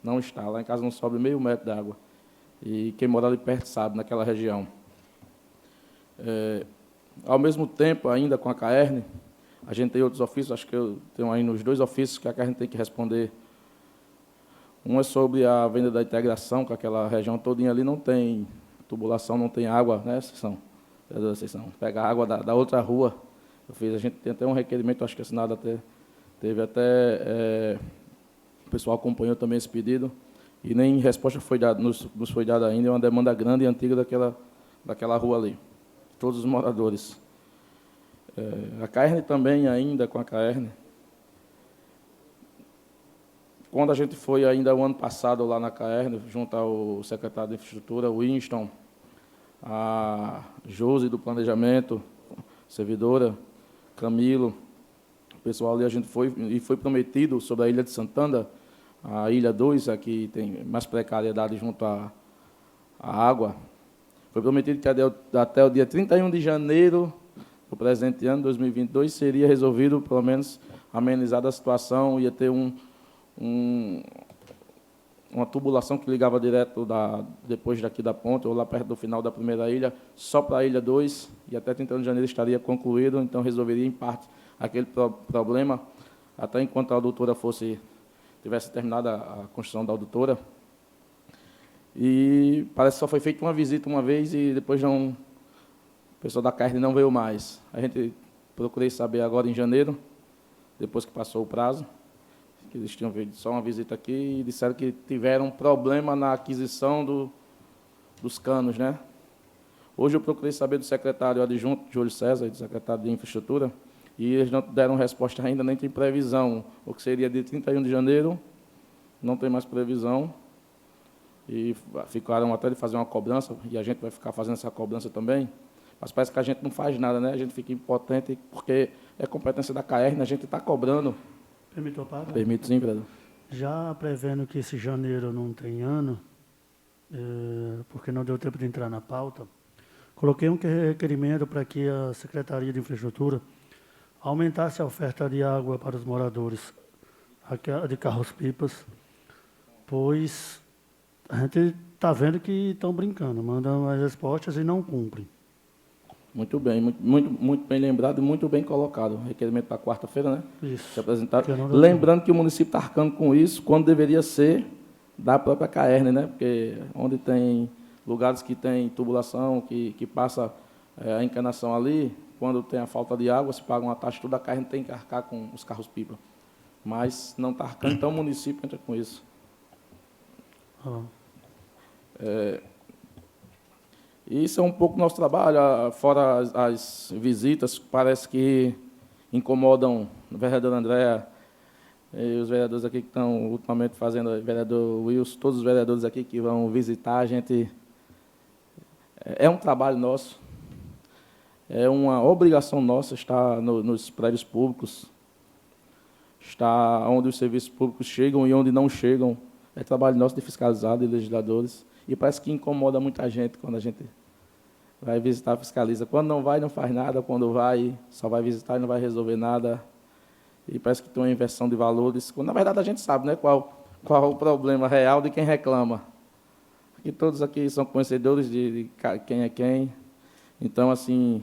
Não está. Lá em casa não sobe meio metro de água. E quem mora ali perto sabe, naquela região. Ao mesmo tempo, ainda com a CAERN, a gente tem outros ofícios, acho que eu tenho aí nos 2 ofícios que a CAERN tem que responder. Um é sobre a venda da integração, que aquela região todinha ali não tem tubulação, não tem água, né, Sessão? Pega a água da outra rua. A gente tem até um requerimento, acho que assinado teve até... o pessoal acompanhou também esse pedido, e nem resposta nos foi dada ainda, é uma demanda grande e antiga daquela rua ali, todos os moradores. A CAERN também, ainda com a CAERN, quando a gente foi ainda o ano passado lá na CAERN, junto ao secretário de Infraestrutura, o Winston, a Josi do Planejamento, servidora, Camilo, o pessoal ali, a gente foi prometido sobre a Ilha de Santana, a Ilha 2, aqui tem mais precariedade junto à água. Foi prometido que até o dia 31 de janeiro do presente ano, 2022, seria resolvido, pelo menos, amenizado a situação, ia ter uma tubulação que ligava direto depois daqui da ponte, ou lá perto do final da primeira ilha, só para a Ilha 2, e até 31 de janeiro estaria concluído, então resolveria, em parte, aquele problema, até enquanto a adutora tivesse terminado a construção da adutora. E parece que só foi feita uma visita uma vez, e depois o pessoal da carne não veio mais. A gente procurei saber agora em janeiro, depois que passou o prazo, que eles tinham feito só uma visita aqui e disseram que tiveram um problema na aquisição dos canos, né? Hoje eu procurei saber do secretário adjunto, Júlio César, e do secretário de Infraestrutura, e eles não deram resposta ainda, nem tem previsão. O que seria de 31 de janeiro, não tem mais previsão. E ficaram até de fazer uma cobrança, e a gente vai ficar fazendo essa cobrança também. Mas parece que a gente não faz nada, né? A gente fica impotente, porque é competência da CAERN, a gente está cobrando. Permitiu, Pablo? Permito sim, vereador. Já prevendo que esse janeiro não tem ano, porque não deu tempo de entrar na pauta, coloquei um requerimento para que a Secretaria de Infraestrutura aumentasse a oferta de água para os moradores, a de carros-pipas, pois a gente está vendo que estão brincando, mandam as respostas e não cumprem. Muito bem, muito bem lembrado e muito bem colocado. O requerimento para quarta-feira, né? Isso. Se apresentado. Lembrando que o município está arcando com isso, quando deveria ser da própria CAERN, né? Porque onde tem lugares que tem tubulação, que passa a encanação ali, quando tem a falta de água, se paga uma taxa, toda a CAERN tem que arcar com os carros-pipa. Mas não está arcando, então o município entra com isso. Isso é um pouco nosso trabalho, fora as visitas, parece que incomodam o vereador André e os vereadores aqui que estão ultimamente fazendo, o vereador Wilson, todos os vereadores aqui que vão visitar, a gente... É um trabalho nosso, é uma obrigação nossa estar nos prédios públicos, estar onde os serviços públicos chegam e onde não chegam. É trabalho nosso de fiscalizar, de legisladores. E parece que incomoda muita gente quando a gente vai visitar, fiscaliza. Quando não vai, não faz nada. Quando vai, só vai visitar e não vai resolver nada. E parece que tem uma inversão de valores. Quando, na verdade, a gente sabe, né, qual o problema real de quem reclama. E todos aqui são conhecedores de quem é quem. Então, assim,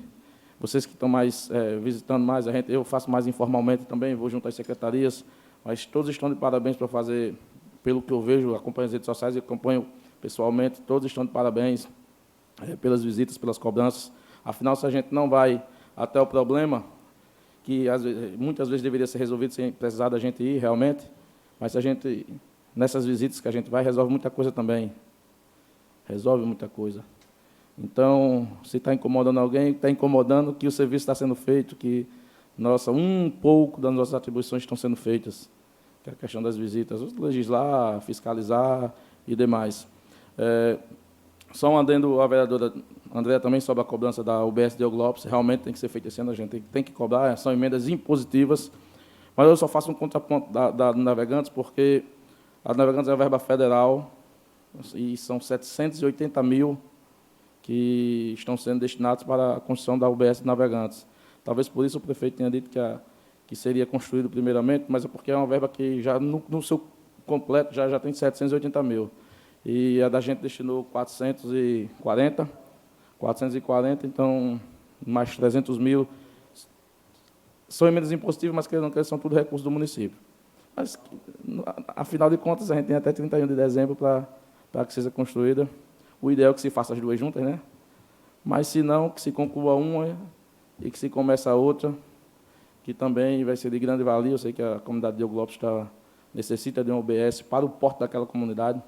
vocês que estão mais visitando mais, eu faço mais informalmente também, vou junto às secretarias, mas todos estão de parabéns para fazer, pelo que eu vejo, acompanho as redes sociais e acompanho pessoalmente, todos estão de parabéns pelas visitas, pelas cobranças. Afinal, se a gente não vai até o problema, que muitas vezes deveria ser resolvido sem precisar da gente ir realmente, mas se a gente, nessas visitas que a gente vai, resolve muita coisa também. Resolve muita coisa. Então, se está incomodando alguém, está incomodando que o serviço está sendo feito, que um pouco das nossas atribuições estão sendo feitas, que é a questão das visitas, legislar, fiscalizar e demais. Só um adendo à vereadora Andréa também sobre a cobrança da UBS Diogo Lopes, realmente tem que ser feita esse ano, a gente tem que cobrar, são emendas impositivas, mas eu só faço um contraponto da Navegantes, porque a Navegantes é a verba federal, e são 780 mil que estão sendo destinados para a construção da UBS de Navegantes. Talvez por isso o prefeito tenha dito que seria construído primeiramente, mas é porque é uma verba que já no seu completo já tem 780 mil. E a da gente destinou 440, então mais 300 mil. São emendas impositivas, mas querendo que são tudo recursos do município. Mas, afinal de contas, a gente tem até 31 de dezembro para que seja construída. O ideal é que se faça as duas juntas, né? Mas, se não, que se conclua uma e que se comece a outra, que também vai ser de grande valia. Eu sei que a comunidade Diogo Lopes necessita de um OBS para o porte daquela comunidade.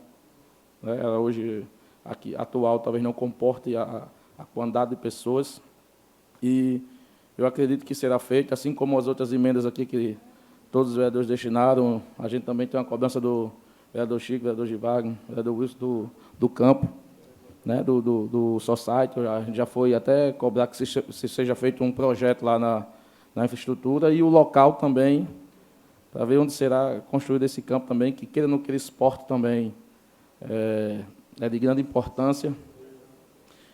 Né? Ela hoje, aqui, atual, talvez não comporte a quantidade de pessoas. E eu acredito que será feito, assim como as outras emendas aqui que todos os vereadores destinaram. A gente também tem uma cobrança do vereador Chico, vereador Givago, vereador Wilson do Campo, né, do Society. A gente já foi até cobrar que se seja feito um projeto lá na infraestrutura e o local também, para ver onde será construído esse campo também, que queira ou não queira, esporte também é de grande importância.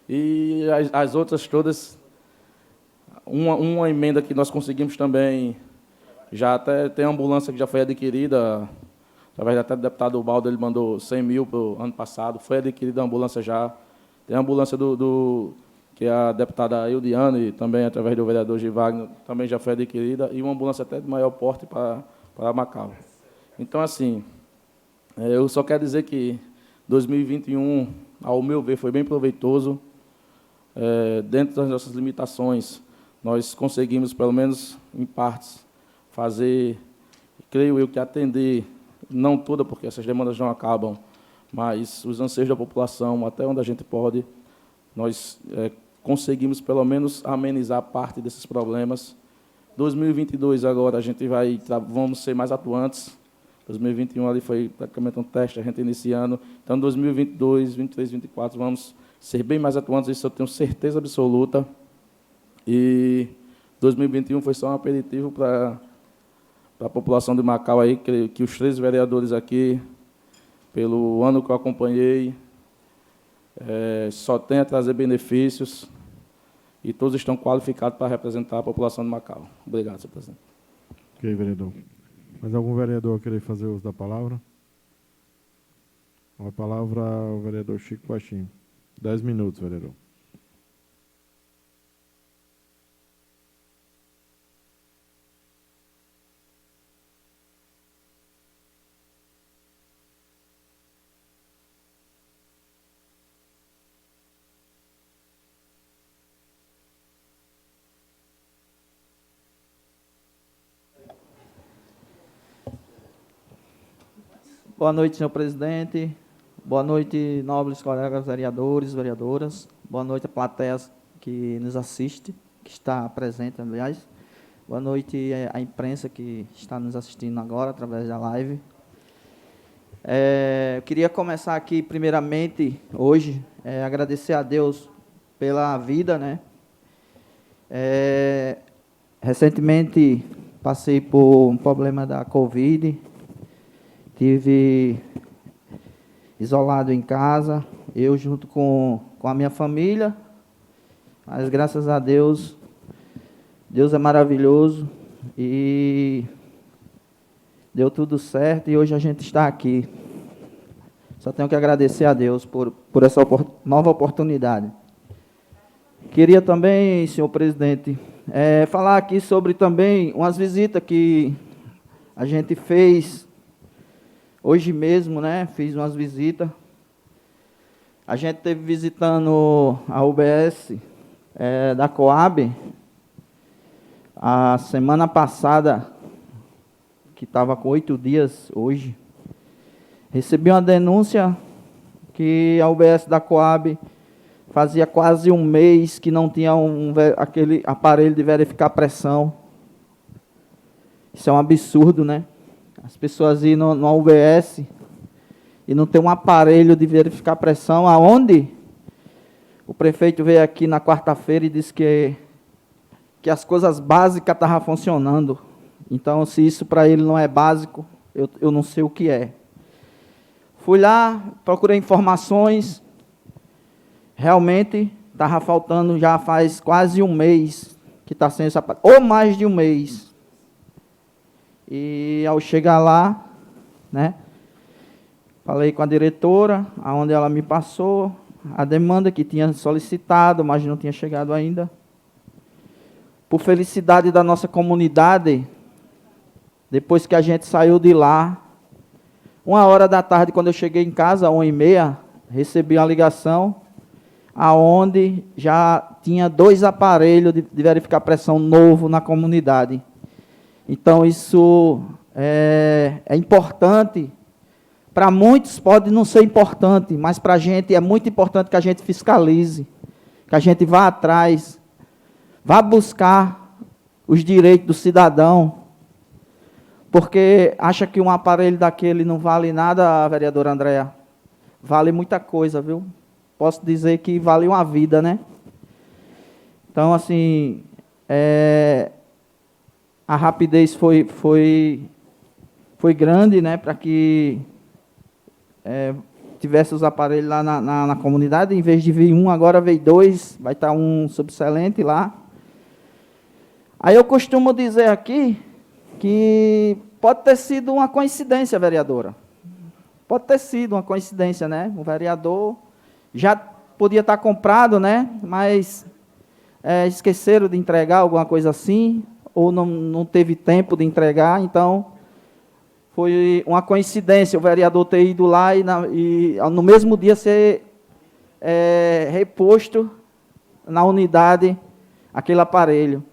E as outras todas, uma emenda que nós conseguimos também Já até tem ambulância que já foi adquirida, através até do deputado Baldo, ele mandou 100 mil para o ano passado, foi adquirida a ambulância já. Tem a ambulância que a deputada Ildiane, também através do vereador Givagno, também já foi adquirida, e uma ambulância até de maior porte para Macau. Então, assim, eu só quero dizer que 2021, ao meu ver, foi bem proveitoso. Dentro das nossas limitações, nós conseguimos, pelo menos em partes, fazer, creio eu, que atender, não toda, porque essas demandas não acabam, mas os anseios da população, até onde a gente pode, nós conseguimos, pelo menos, amenizar parte desses problemas. 2022, agora, vamos ser mais atuantes. 2021 ali foi praticamente um teste, a gente iniciando. Então, 2022, 2023, 2024, vamos ser bem mais atuantes, isso eu tenho certeza absoluta. E 2021 foi só um aperitivo para a população de Macau, aí, que os 3 vereadores aqui, pelo ano que eu acompanhei, só tem a trazer benefícios e todos estão qualificados para representar a população de Macau. Obrigado, senhor presidente. Ok, vereador. Mais algum vereador querer fazer uso da palavra? A palavra ao vereador Chico Baixinho. 10 minutos, vereador. Boa noite, senhor presidente. Boa noite, nobres colegas vereadores, vereadoras. Boa noite a plateia que nos assiste, que está presente, aliás. Boa noite à imprensa que está nos assistindo agora, através da live. Eu queria começar aqui, primeiramente, hoje, agradecer a Deus pela vida, né? Recentemente, passei por um problema da Covid, tive isolado em casa, eu junto com a minha família, mas graças a Deus, Deus é maravilhoso e deu tudo certo e hoje a gente está aqui. Só tenho que agradecer a Deus por essa nova oportunidade. Queria também, senhor presidente, falar aqui sobre também umas visitas que a gente fez hoje mesmo, né? Fiz umas visitas. A gente esteve visitando a UBS da Coab a semana passada, que estava com 8 dias hoje. Recebi uma denúncia que a UBS da Coab fazia quase um mês que não tinha aquele aparelho de verificar pressão. Isso é um absurdo, né? As pessoas irem no UBS e não ter um aparelho de verificar pressão, aonde o prefeito veio aqui na quarta-feira e disse que as coisas básicas estavam funcionando. Então, se isso para ele não é básico, eu não sei o que é. Fui lá, procurei informações, realmente estava faltando, já faz quase um mês que está sem esse aparelho, ou mais de um mês. E ao chegar lá, né, falei com a diretora, aonde ela me passou a demanda que tinha solicitado, mas não tinha chegado ainda. Por felicidade da nossa comunidade, depois que a gente saiu de lá, 1h da tarde, quando eu cheguei em casa, 1h30, recebi uma ligação, aonde já tinha 2 aparelhos de verificar pressão novo na comunidade. Então, isso é importante. Para muitos pode não ser importante, mas para a gente é muito importante que a gente fiscalize, que a gente vá atrás, vá buscar os direitos do cidadão, porque acha que um aparelho daquele não vale nada, vereadora Andréa? Vale muita coisa, viu? Posso dizer que vale uma vida, né? Então, assim, a rapidez foi grande, né, para que tivesse os aparelhos lá na comunidade. Em vez de vir um, agora veio 2, vai estar um subexcelente lá. Aí eu costumo dizer aqui que pode ter sido uma coincidência, vereadora. Pode ter sido uma coincidência, né? O vereador já podia estar comprado, né? Mas esqueceram de entregar, alguma coisa assim, ou não teve tempo de entregar, então foi uma coincidência o vereador ter ido lá e no mesmo dia ser reposto na unidade aquele aparelho.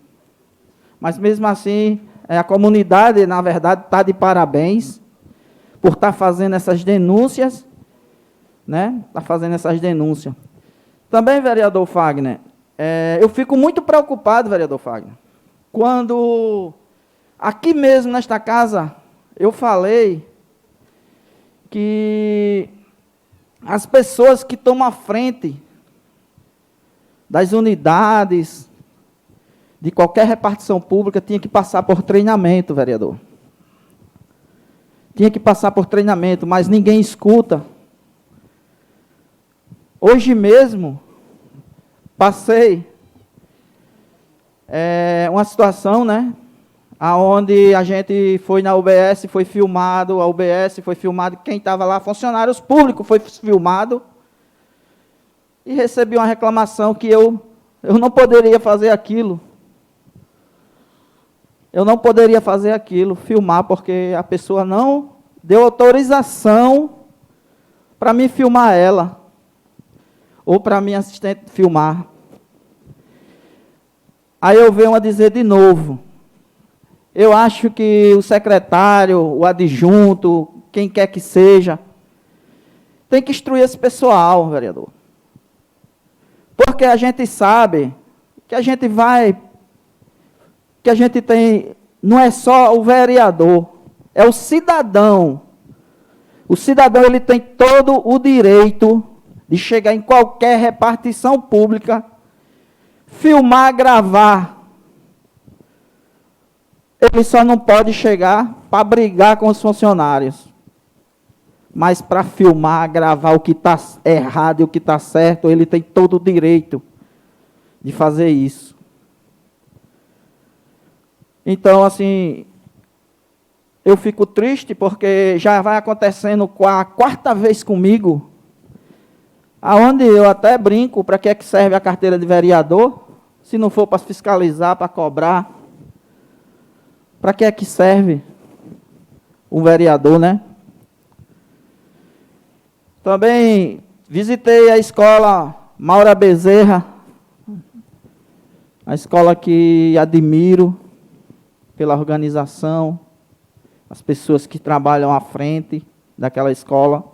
Mas mesmo assim, a comunidade, na verdade, está de parabéns por estar fazendo essas denúncias, né? Está fazendo essas denúncias. Também, vereador Fagner, eu fico muito preocupado, vereador Fagner, quando aqui mesmo nesta casa eu falei que as pessoas que tomam a frente das unidades, de qualquer repartição pública, tinha que passar por treinamento, vereador. Tinha que passar por treinamento, mas ninguém escuta. Hoje mesmo, passei uma situação, né, onde a gente foi na UBS, foi filmado, a UBS foi filmado, quem estava lá, funcionários públicos, foi filmado, e recebi uma reclamação que eu não poderia fazer aquilo. Eu não poderia fazer aquilo, filmar, porque a pessoa não deu autorização para mim filmar ela, ou para minha assistente filmar. Aí eu venho a dizer de novo, eu acho que o secretário, o adjunto, quem quer que seja, tem que instruir esse pessoal, vereador. Porque a gente sabe que a gente tem, não é só o vereador, é o cidadão. O cidadão, ele tem todo o direito de chegar em qualquer repartição pública, filmar, gravar. Ele só não pode chegar para brigar com os funcionários. Mas para filmar, gravar o que está errado e o que está certo, ele tem todo o direito de fazer isso. Então, assim, eu fico triste porque já vai acontecendo a quarta vez comigo, aonde eu até brinco, para que é que serve a carteira de vereador, se não for para fiscalizar, para cobrar. Para que é que serve um vereador, né? Também visitei a escola Maura Bezerra, a escola que admiro pela organização, as pessoas que trabalham à frente daquela escola.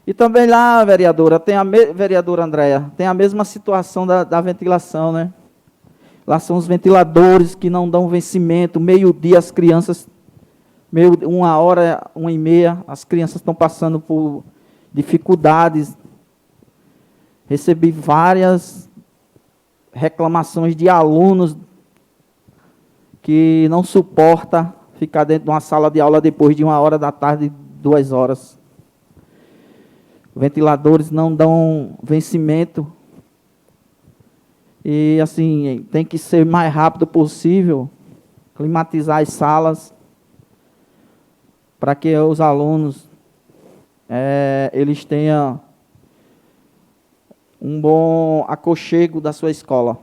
E também lá, vereadora, vereadora Andréa, tem a mesma situação da ventilação, né? Lá são os ventiladores que não dão vencimento, meio-dia as crianças, 1h, 1h30, as crianças estão passando por dificuldades. Recebi várias reclamações de alunos que não suporta ficar dentro de uma sala de aula depois de 1h da tarde, 2h. Ventiladores não dão vencimento. E, assim, tem que ser o mais rápido possível, climatizar as salas, para que os alunos, eles tenham um bom aconchego da sua escola.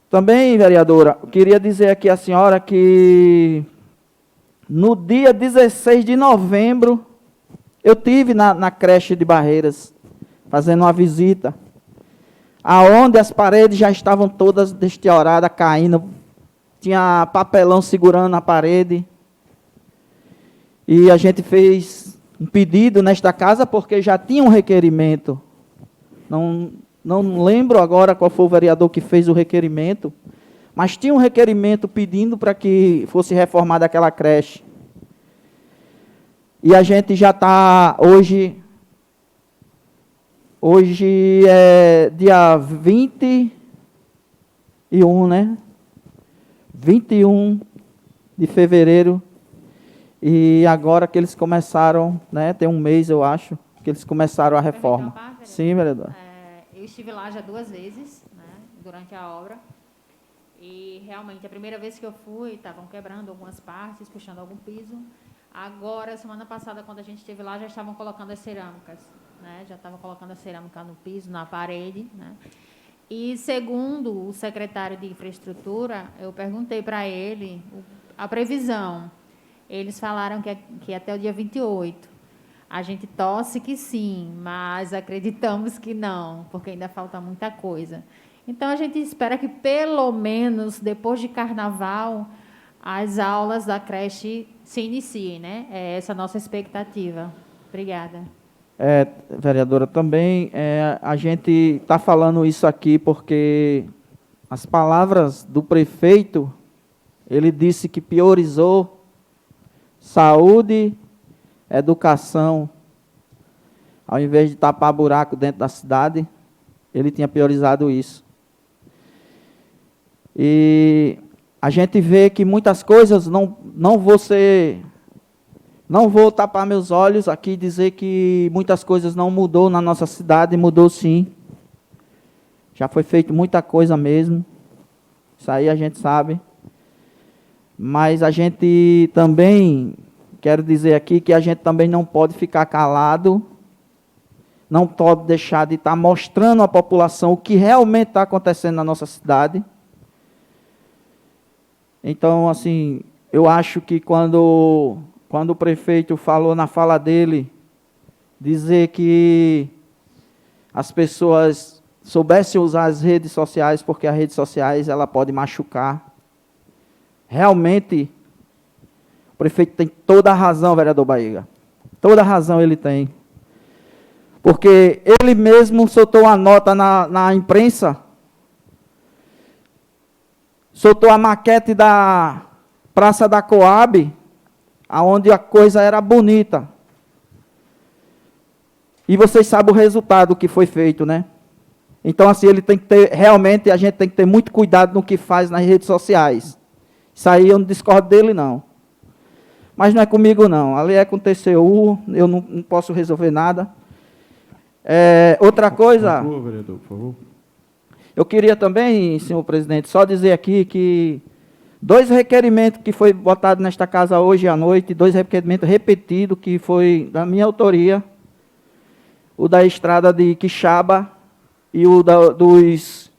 Também, vereadora, eu queria dizer aqui à senhora que no dia 16 de novembro, eu tive na creche de Barreiras, fazendo uma visita, aonde as paredes já estavam todas deterioradas, caindo, tinha papelão segurando a parede, e a gente fez um pedido nesta casa, porque já tinha um requerimento, não lembro agora qual foi o vereador que fez o requerimento, mas tinha um requerimento pedindo para que fosse reformada aquela creche. E a gente já está, hoje é dia 21, né? 21 de fevereiro. E agora que eles começaram, né? Tem um mês, eu acho, que eles começaram a reforma. Sim, vereador. Eu estive lá já 2 vezes, né, durante a obra. E realmente, a primeira vez que eu fui, estavam quebrando algumas partes, puxando algum piso. Agora, semana passada, quando a gente esteve lá, já estavam colocando as cerâmicas, né? Já estavam colocando a cerâmica no piso, na parede, né? E, segundo o secretário de Infraestrutura, eu perguntei para ele a previsão. Eles falaram que até o dia 28. A gente torce que sim, mas acreditamos que não, porque ainda falta muita coisa. Então, a gente espera que, pelo menos, depois de Carnaval, as aulas da creche se iniciem, né? É essa a nossa expectativa. Obrigada. Vereadora, também a gente está falando isso aqui porque as palavras do prefeito, ele disse que priorizou saúde, educação, ao invés de tapar buraco dentro da cidade, ele tinha priorizado isso. E a gente vê que muitas coisas, não vou tapar meus olhos aqui e dizer que muitas coisas não mudou na nossa cidade, mudou sim. Já foi feito muita coisa mesmo, isso aí a gente sabe. Mas a gente também, quero dizer aqui que a gente também não pode ficar calado, não pode deixar de estar mostrando à população o que realmente está acontecendo na nossa cidade. Então, assim, eu acho que quando o prefeito falou na fala dele, dizer que as pessoas soubessem usar as redes sociais, porque as redes sociais ela pode machucar. Realmente, o prefeito tem toda a razão, vereador Baiga. Toda a razão ele tem. Porque ele mesmo soltou uma nota na imprensa, soltou a maquete da Praça da Coab, onde a coisa era bonita. E vocês sabem o resultado que foi feito, né? Então, assim, ele tem que ter, realmente, a gente tem que ter muito cuidado no que faz nas redes sociais. Isso aí eu não discordo dele, não. Mas não é comigo, não. Ali é com o TCU, eu não posso resolver nada. Outra coisa... Conclua, vereador, por favor. Eu queria também, senhor presidente, só dizer aqui que 2 requerimentos que foi votado nesta casa hoje à noite, 2 requerimentos repetidos, que foi da minha autoria, o da estrada de Quixaba e o dos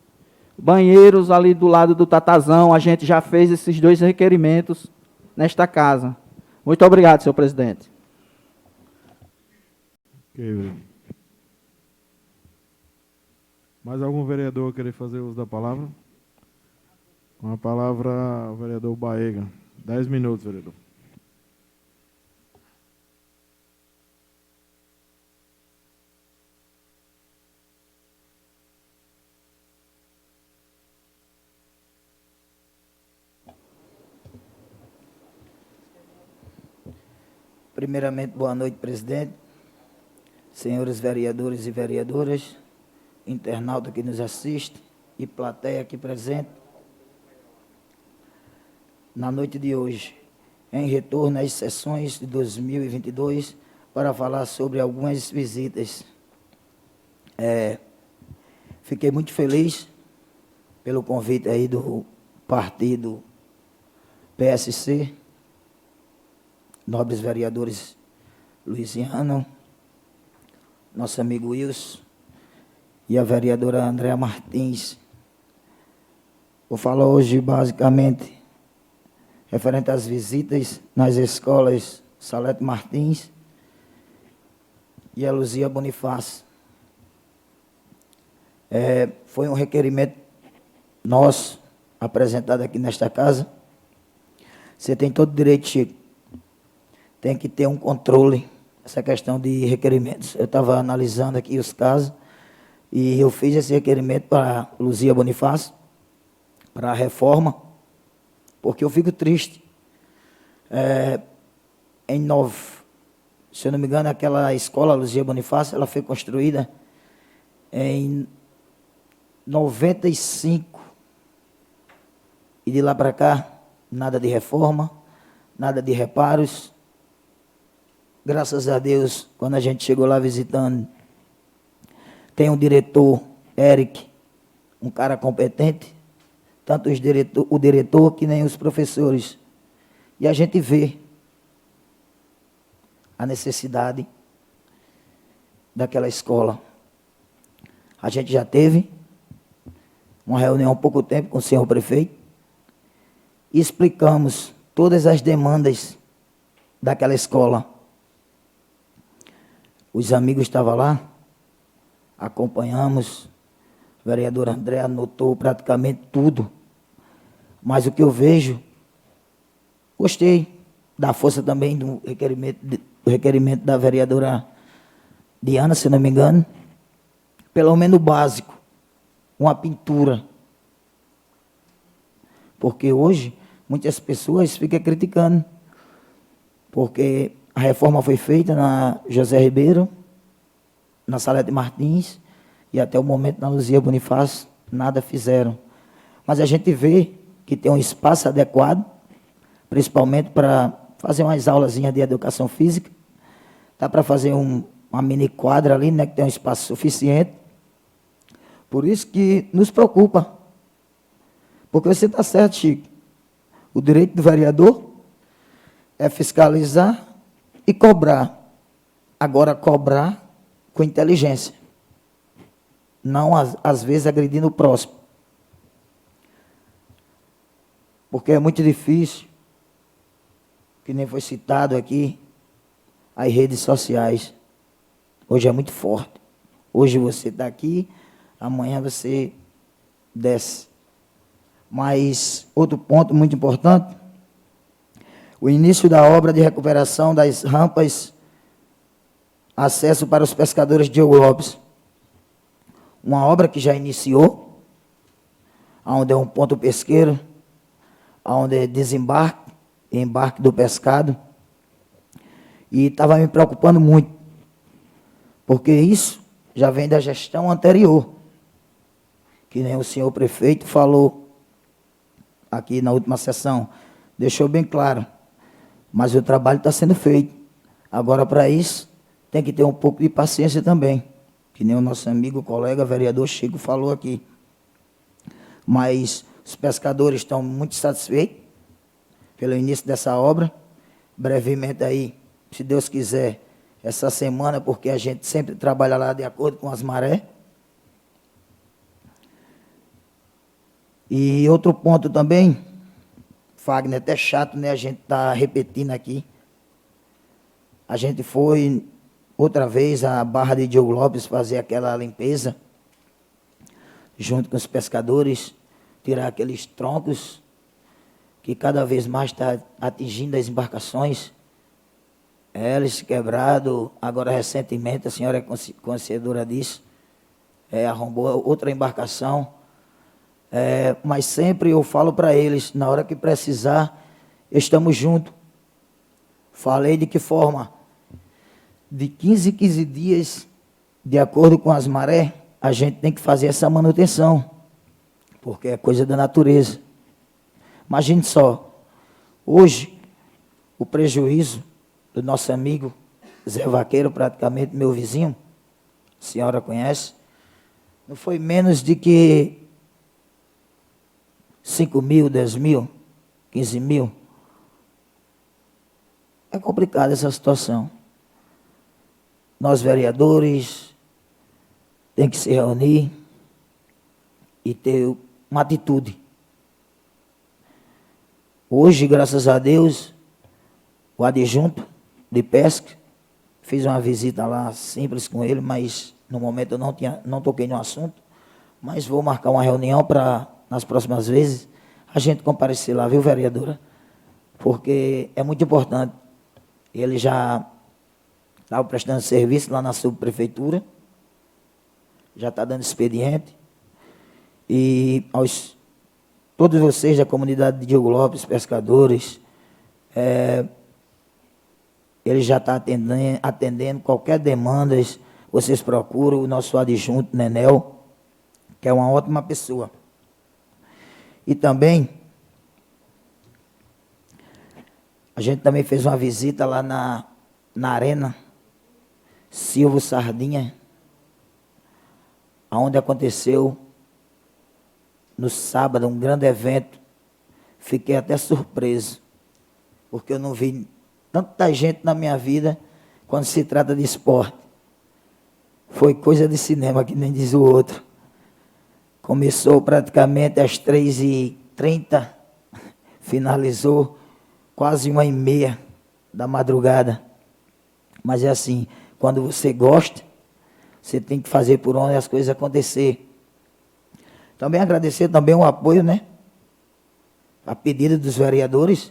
banheiros ali do lado do Tatazão. A gente já fez esses 2 requerimentos nesta casa. Muito obrigado, senhor presidente. Ok, vereador. Mais algum vereador querer fazer uso da palavra? Com a palavra, o vereador Baega. 10 minutos, vereador. Primeiramente, boa noite, presidente, senhores vereadores e vereadoras, internauta que nos assiste e plateia aqui presente. Na noite de hoje, em retorno às sessões de 2022, para falar sobre algumas visitas. Fiquei muito feliz pelo convite aí do partido PSC, nobres vereadores Luiziano, nosso amigo Wilson e a vereadora Andréa Martins. Vou falar hoje basicamente referente às visitas nas escolas Salete Martins e a Luzia Bonifácio. Foi um requerimento nosso, apresentado aqui nesta casa. Você tem todo o direito, Chico. Tem que ter um controle, essa questão de requerimentos. Eu estava analisando aqui os casos e eu fiz esse requerimento para a Luzia Bonifácio, para a reforma, porque eu fico triste. Se eu não me engano, aquela escola Luzia Bonifácio, ela foi construída em 95. E de lá para cá, nada de reforma, nada de reparos. Graças a Deus, quando a gente chegou lá visitando, tem um diretor, Eric, um cara competente, tanto o diretor que nem os professores. E a gente vê a necessidade daquela escola. A gente já teve uma reunião há pouco tempo com o senhor prefeito e explicamos todas as demandas daquela escola. Os amigos estavam lá, acompanhamos, o vereador André anotou praticamente tudo, mas o que eu vejo, gostei da força também do requerimento da vereadora Diana, se não me engano, pelo menos o básico, uma pintura. Porque hoje, muitas pessoas ficam criticando, porque a reforma foi feita na José Ribeiro, na Salete Martins, e até o momento na Luzia Bonifácio, nada fizeram. Mas a gente vê que tem um espaço adequado, principalmente para fazer umas aulazinhas de educação física, dá para fazer uma mini quadra ali, né, que tem um espaço suficiente. Por isso que nos preocupa. Porque você está certo, Chico. O direito do vereador é fiscalizar e cobrar. Agora, cobrar com inteligência. Não, às vezes, agredindo o próximo. Porque é muito difícil, que nem foi citado aqui, as redes sociais. Hoje é muito forte. Hoje você está aqui, amanhã você desce. Mas outro ponto muito importante, o início da obra de recuperação das rampas, acesso para os pescadores de Diogo Lopes. Uma obra que já iniciou, onde é um ponto pesqueiro, onde é desembarque e embarque do pescado. E estava me preocupando muito, porque isso já vem da gestão anterior, que nem o senhor prefeito falou aqui na última sessão, deixou bem claro, mas o trabalho está sendo feito. Agora, para isso, tem que ter um pouco de paciência também, que nem o nosso amigo, colega, vereador Chico falou aqui. Mas os pescadores estão muito satisfeitos pelo início dessa obra. Brevemente aí, se Deus quiser, essa semana, porque a gente sempre trabalha lá de acordo com as marés. E outro ponto também, Fagner, até chato, né? A gente está repetindo aqui. A gente foi outra vez à Barra de Diogo Lopes fazer aquela limpeza, junto com os pescadores, tirar aqueles troncos que cada vez mais está atingindo as embarcações. Hélice quebrado, agora recentemente, a senhora é conhecedora disso, arrombou outra embarcação. Mas sempre eu falo para eles, na hora que precisar, estamos juntos. Falei de que forma? De 15 em 15 dias, de acordo com as marés, a gente tem que fazer essa manutenção, porque é coisa da natureza. Imagine só, hoje, o prejuízo do nosso amigo Zé Vaqueiro, praticamente meu vizinho, a senhora conhece, não foi menos de que 5 mil, 10 mil, 15 mil. É complicada essa situação. Nós, vereadores, tem que se reunir e ter uma atitude. Hoje, graças a Deus, o adjunto de pesca, fiz uma visita lá simples com ele, mas no momento eu não toquei no assunto, mas vou marcar uma reunião para, nas próximas vezes, a gente comparecer lá, viu, vereadora? Porque é muito importante. Ele já estava prestando serviço lá na subprefeitura, já está dando expediente, e todos vocês da comunidade de Diogo Lopes, pescadores, ele já está atendendo qualquer demanda, vocês procuram o nosso adjunto Nenel, que é uma ótima pessoa. E também, a gente também fez uma visita lá na Arena Silvio Sardinha, onde aconteceu no sábado, um grande evento. Fiquei até surpreso, porque eu não vi tanta gente na minha vida quando se trata de esporte. Foi coisa de cinema, que nem diz o outro. Começou praticamente às 3h30, finalizou quase 1h30 da madrugada. Mas é assim, quando você gosta, você tem que fazer por onde as coisas acontecer. Também agradecer também o apoio, né? A pedido dos vereadores,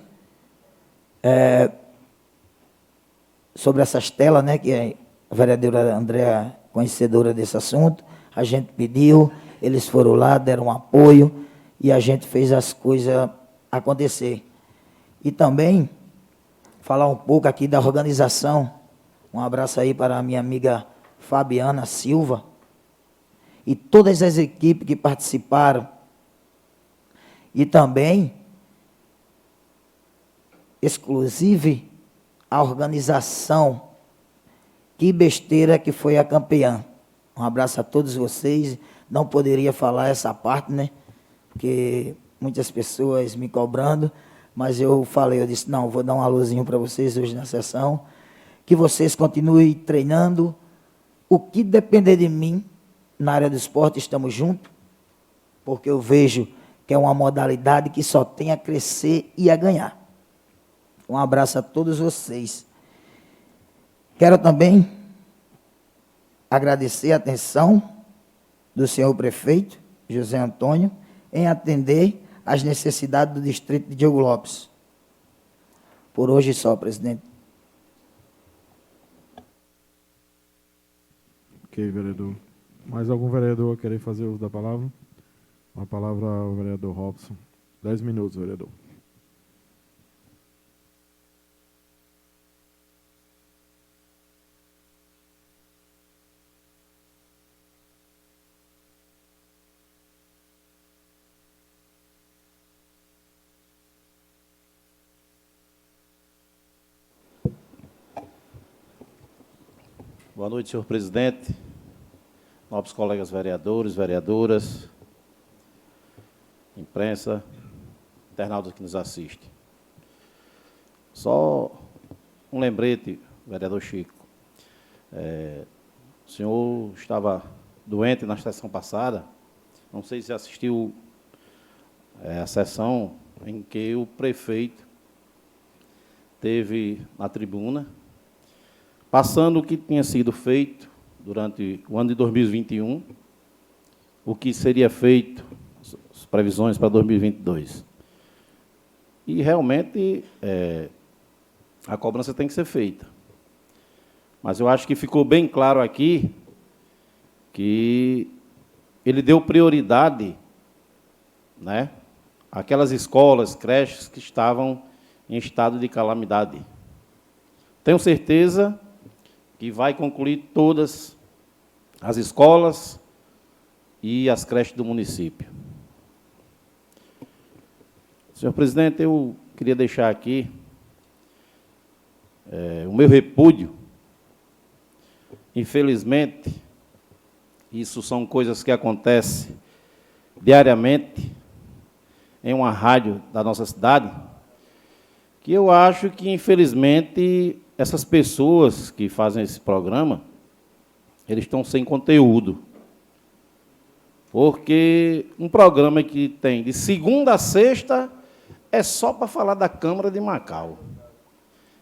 sobre essas telas, né? Que a vereadora Andréa, conhecedora desse assunto, a gente pediu, eles foram lá, deram apoio e a gente fez as coisas acontecer. E também falar um pouco aqui da organização. Um abraço aí para a minha amiga Fabiana Silva e todas as equipes que participaram. E também, exclusive, a organização. Que besteira que foi a campeã. Um abraço a todos vocês. Não poderia falar essa parte, né? Porque muitas pessoas me cobrando, mas eu falei, eu disse, não, vou dar um alôzinho para vocês hoje na sessão, que vocês continuem treinando. O que depender de mim, na área do esporte, estamos juntos, porque eu vejo que é uma modalidade que só tem a crescer e a ganhar. Um abraço a todos vocês. Quero também agradecer a atenção do senhor prefeito, José Antônio, em atender às necessidades do distrito de Diogo Lopes. Por hoje só, presidente. Ok, vereador. Mais algum vereador querer fazer uso da palavra? A palavra ao vereador Robson. 10 minutos, vereador. Boa noite, senhor presidente, nobres colegas vereadores, vereadoras, imprensa, internautas que nos assistem. Só um lembrete, vereador Chico. O senhor estava doente na sessão passada, não sei se assistiu a sessão em que o prefeito teve na tribuna, passando o que tinha sido feito durante o ano de 2021, o que seria feito, as previsões para 2022. E, realmente, a cobrança tem que ser feita. Mas eu acho que ficou bem claro aqui que ele deu prioridade, né, àquelas escolas, creches que estavam em estado de calamidade. Tenho certeza que vai concluir todas as escolas e as creches do município. Senhor presidente, eu queria deixar aqui o meu repúdio. Infelizmente, isso são coisas que acontecem diariamente em uma rádio da nossa cidade, que eu acho que, infelizmente, essas pessoas que fazem esse programa, eles estão sem conteúdo. Porque um programa que tem de segunda a sexta é só para falar da Câmara de Macau.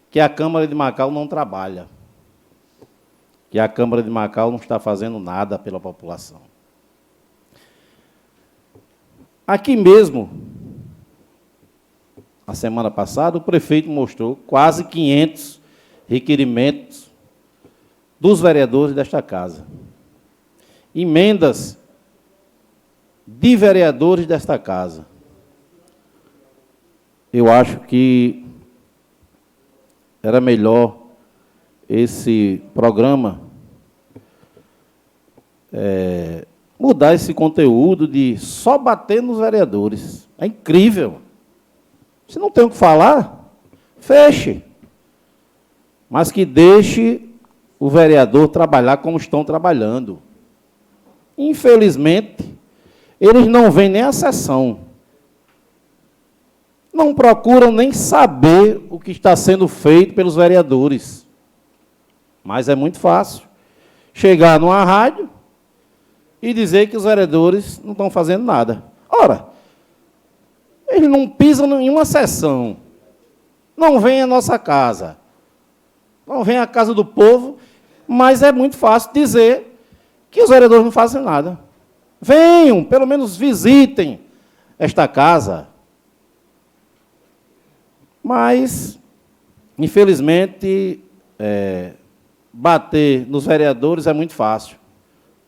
Que a Câmara de Macau não trabalha. Que a Câmara de Macau não está fazendo nada pela população. Aqui mesmo, a semana passada, o prefeito mostrou quase 500 requerimentos dos vereadores desta casa. Emendas de vereadores desta casa. Eu acho que era melhor esse programa mudar esse conteúdo de só bater nos vereadores. É incrível. Se não tem o que falar, feche. Mas que deixe o vereador trabalhar como estão trabalhando. Infelizmente, eles não vêm nem à sessão. Não procuram nem saber o que está sendo feito pelos vereadores. Mas é muito fácil chegar numa rádio e dizer que os vereadores não estão fazendo nada. Ora, eles não pisam em uma sessão, não vêm à nossa casa, não vêm à casa do povo, mas é muito fácil dizer que os vereadores não fazem nada. Venham, pelo menos visitem esta casa. Mas, infelizmente, bater nos vereadores é muito fácil,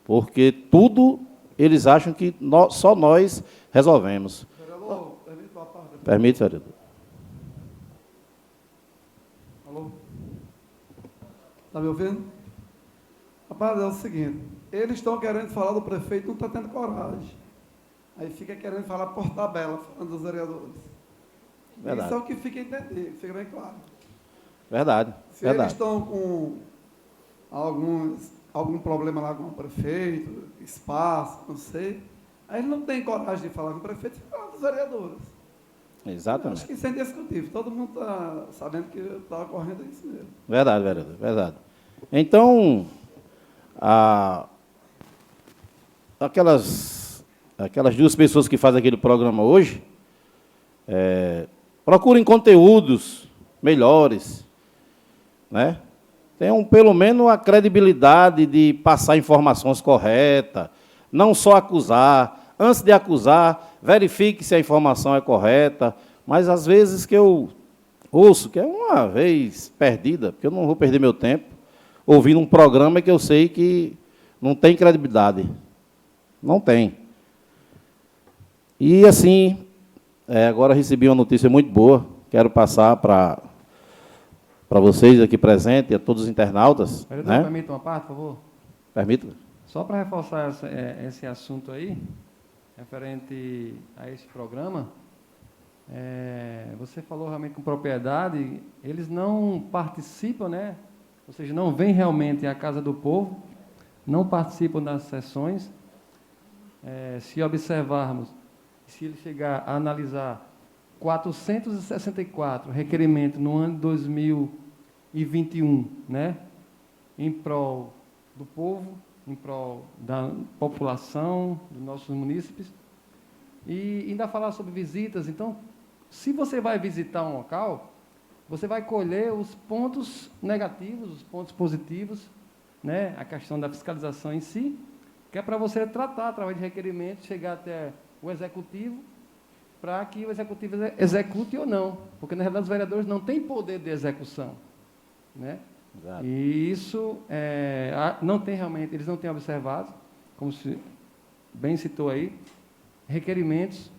porque tudo eles acham que só nós resolvemos. Vereador, permite uma parte? Permite, vereador. Alô? Está me ouvindo? Rapaz, é o seguinte, eles estão querendo falar do prefeito, não está tendo coragem. Aí fica querendo falar por tabela, falando dos vereadores. Verdade. Isso é o que fica entendido, fica bem claro. Verdade. Se eles estão com algum problema lá com o prefeito, espaço, não sei, aí eles não têm coragem de falar com o prefeito, e falar dos vereadores. Exatamente. Acho que isso é indiscutível. Todo mundo está sabendo que está ocorrendo isso mesmo. Verdade, vereador, verdade. Então, aquelas duas pessoas que fazem aquele programa hoje, procurem conteúdos melhores, né? Tenham pelo menos a credibilidade de passar informações corretas, não só acusar. Antes de acusar, verifique se a informação é correta, mas às vezes que eu ouço, que é uma vez perdida, porque eu não vou perder meu tempo, ouvindo um programa que eu sei que não tem credibilidade. Não tem. E, assim, agora recebi uma notícia muito boa, quero passar para vocês aqui presentes e a todos os internautas. Vereador, né? permita uma parte, por favor? Permita. Só para reforçar esse assunto aí, referente a esse programa, você falou realmente com propriedade, eles não participam, né? Ou seja, não vêm realmente à Casa do Povo, não participam das sessões. Se observarmos, se ele chegar a analisar 464 requerimentos no ano de 2021, né, em prol do povo, em prol da população, dos nossos munícipes, e ainda falar sobre visitas. Então, se você vai visitar um local, você vai colher os pontos negativos, os pontos positivos, né, a questão da fiscalização em si, que é para você tratar, através de requerimentos, chegar até o executivo, para que o executivo execute ou não, porque, na realidade, os vereadores não têm poder de execução, né? Exato. E isso não tem realmente, eles não têm observado, como se bem citou aí, requerimentos,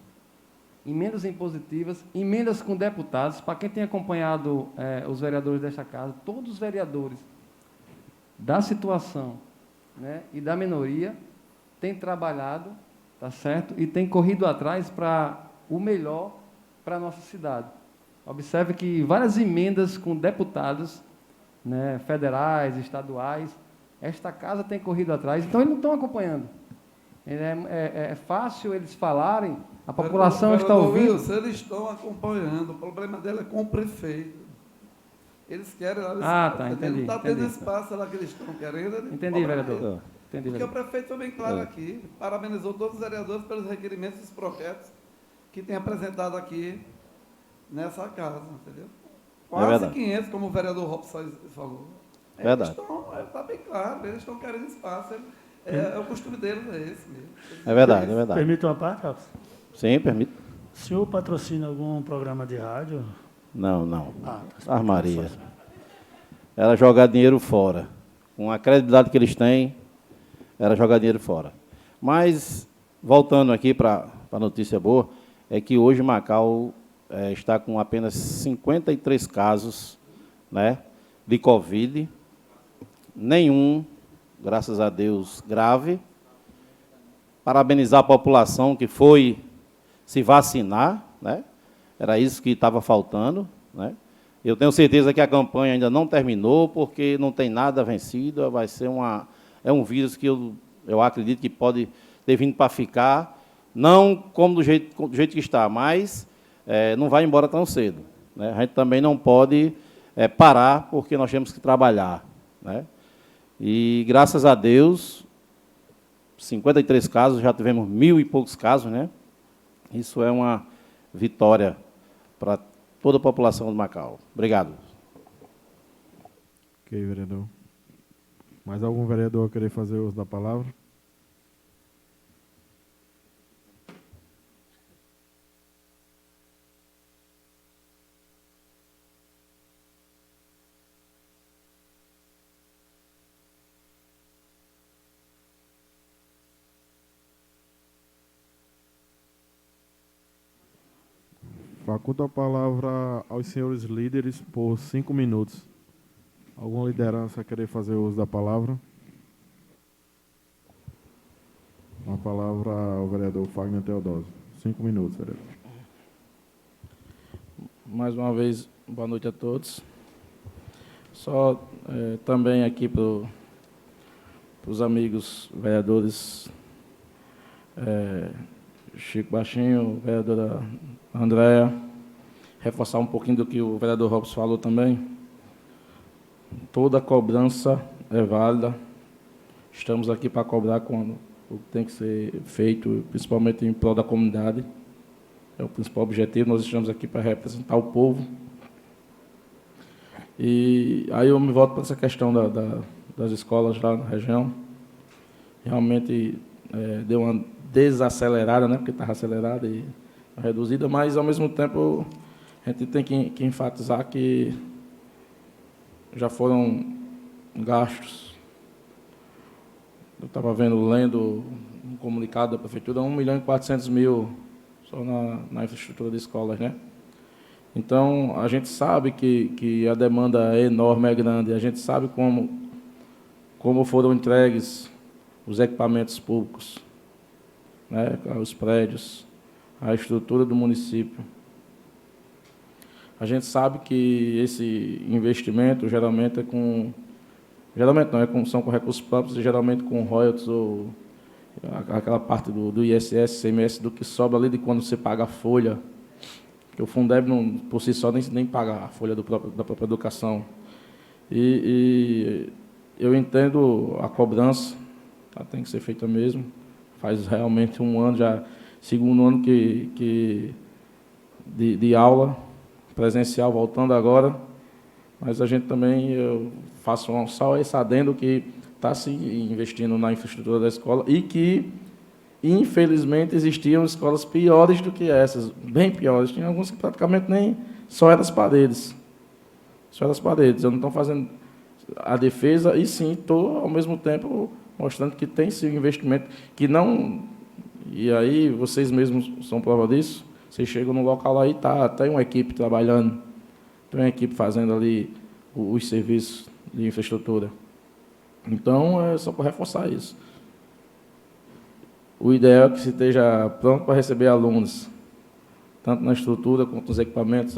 emendas impositivas, emendas com deputados. Para quem tem acompanhado os vereadores desta casa, todos os vereadores da situação, né, e da minoria têm trabalhado, tá certo? E têm corrido atrás para o melhor para a nossa cidade. Observe que várias emendas com deputados, né, federais, estaduais, esta casa tem corrido atrás, então eles não estão acompanhando. É fácil eles falarem, a população está ouvindo. Wilson, eles estão acompanhando, o problema dele é com o prefeito. Eles querem... Entendi. Não está tendo espaço lá que eles estão querendo. Entendi, vereador. Porque o prefeito foi bem claro aqui, parabenizou todos os vereadores pelos requerimentos dos projetos que tem apresentado aqui nessa casa, entendeu? Quase 500, como o vereador Robson falou. Verdade. Está bem claro, eles estão querendo espaço. O costume deles é esse mesmo. É verdade, é verdade. Permite uma parte, Robson? Sim, permite. O senhor patrocina algum programa de rádio? Não. Tá. Armaria. Era jogar dinheiro fora. Com a credibilidade que eles têm, era jogar dinheiro fora. Mas, voltando aqui para a notícia boa, é que hoje Macau está com apenas 53 casos, né, de Covid, nenhum, graças a Deus, grave. Parabenizar a população que foi se vacinar, né? Era isso que estava faltando, né? Eu tenho certeza que a campanha ainda não terminou, porque não tem nada vencido, vai ser um vírus que eu acredito que pode ter vindo para ficar, não como do jeito que está, mas não vai embora tão cedo, né? A gente também não pode parar, porque nós temos que trabalhar, né? E, graças a Deus, 53 casos, já tivemos 1000 e poucos casos, né? Isso é uma vitória para toda a população de Macau. Obrigado. Ok, vereador. Mais algum vereador querer fazer uso da palavra? Faculto a palavra aos senhores líderes por 5 minutos. Alguma liderança querer fazer uso da palavra? A palavra ao vereador Fagner Teodósio. 5 minutos, vereador. Mais uma vez, boa noite a todos. Só também aqui para os amigos vereadores Chico Baixinho, vereadora Andréa, reforçar um pouquinho do que o vereador Robson falou também. Toda cobrança é válida. Estamos aqui para cobrar quando o que tem que ser feito, principalmente em prol da comunidade. É o principal objetivo. Nós estamos aqui para representar o povo. E aí eu me volto para essa questão das escolas lá na região. Realmente deu uma desacelerada, né, porque estava acelerada e reduzida, mas, ao mesmo tempo, a gente tem que enfatizar que já foram gastos. Eu estava lendo um comunicado da Prefeitura, 1.400.000 só na infraestrutura de escolas, né? Então, a gente sabe que a demanda é enorme, é grande, a gente sabe como foram entregues os equipamentos públicos, né, os prédios, a estrutura do município. A gente sabe que esse investimento geralmente são com recursos próprios e geralmente com royalties ou aquela parte do ISS, CMS, do que sobra ali de quando você paga a folha, que o Fundeb não, por si só nem paga a folha da própria educação. E eu entendo a cobrança, tem que ser feita mesmo. Faz realmente um ano, já segundo ano de aula presencial, voltando agora, mas a gente também, eu faço só esse adendo que está se investindo na infraestrutura da escola e que, infelizmente, existiam escolas piores do que essas, bem piores. Tinha algumas que praticamente nem só eram as paredes. Só eram as paredes. Eu não estou fazendo a defesa e, sim, estou, ao mesmo tempo, mostrando que tem sim um investimento que não... E aí, vocês mesmos são prova disso. Vocês chegam no local lá e tem uma equipe trabalhando, tem uma equipe fazendo ali os serviços de infraestrutura. Então, é só para reforçar isso. O ideal é que se esteja pronto para receber alunos, tanto na estrutura quanto nos equipamentos.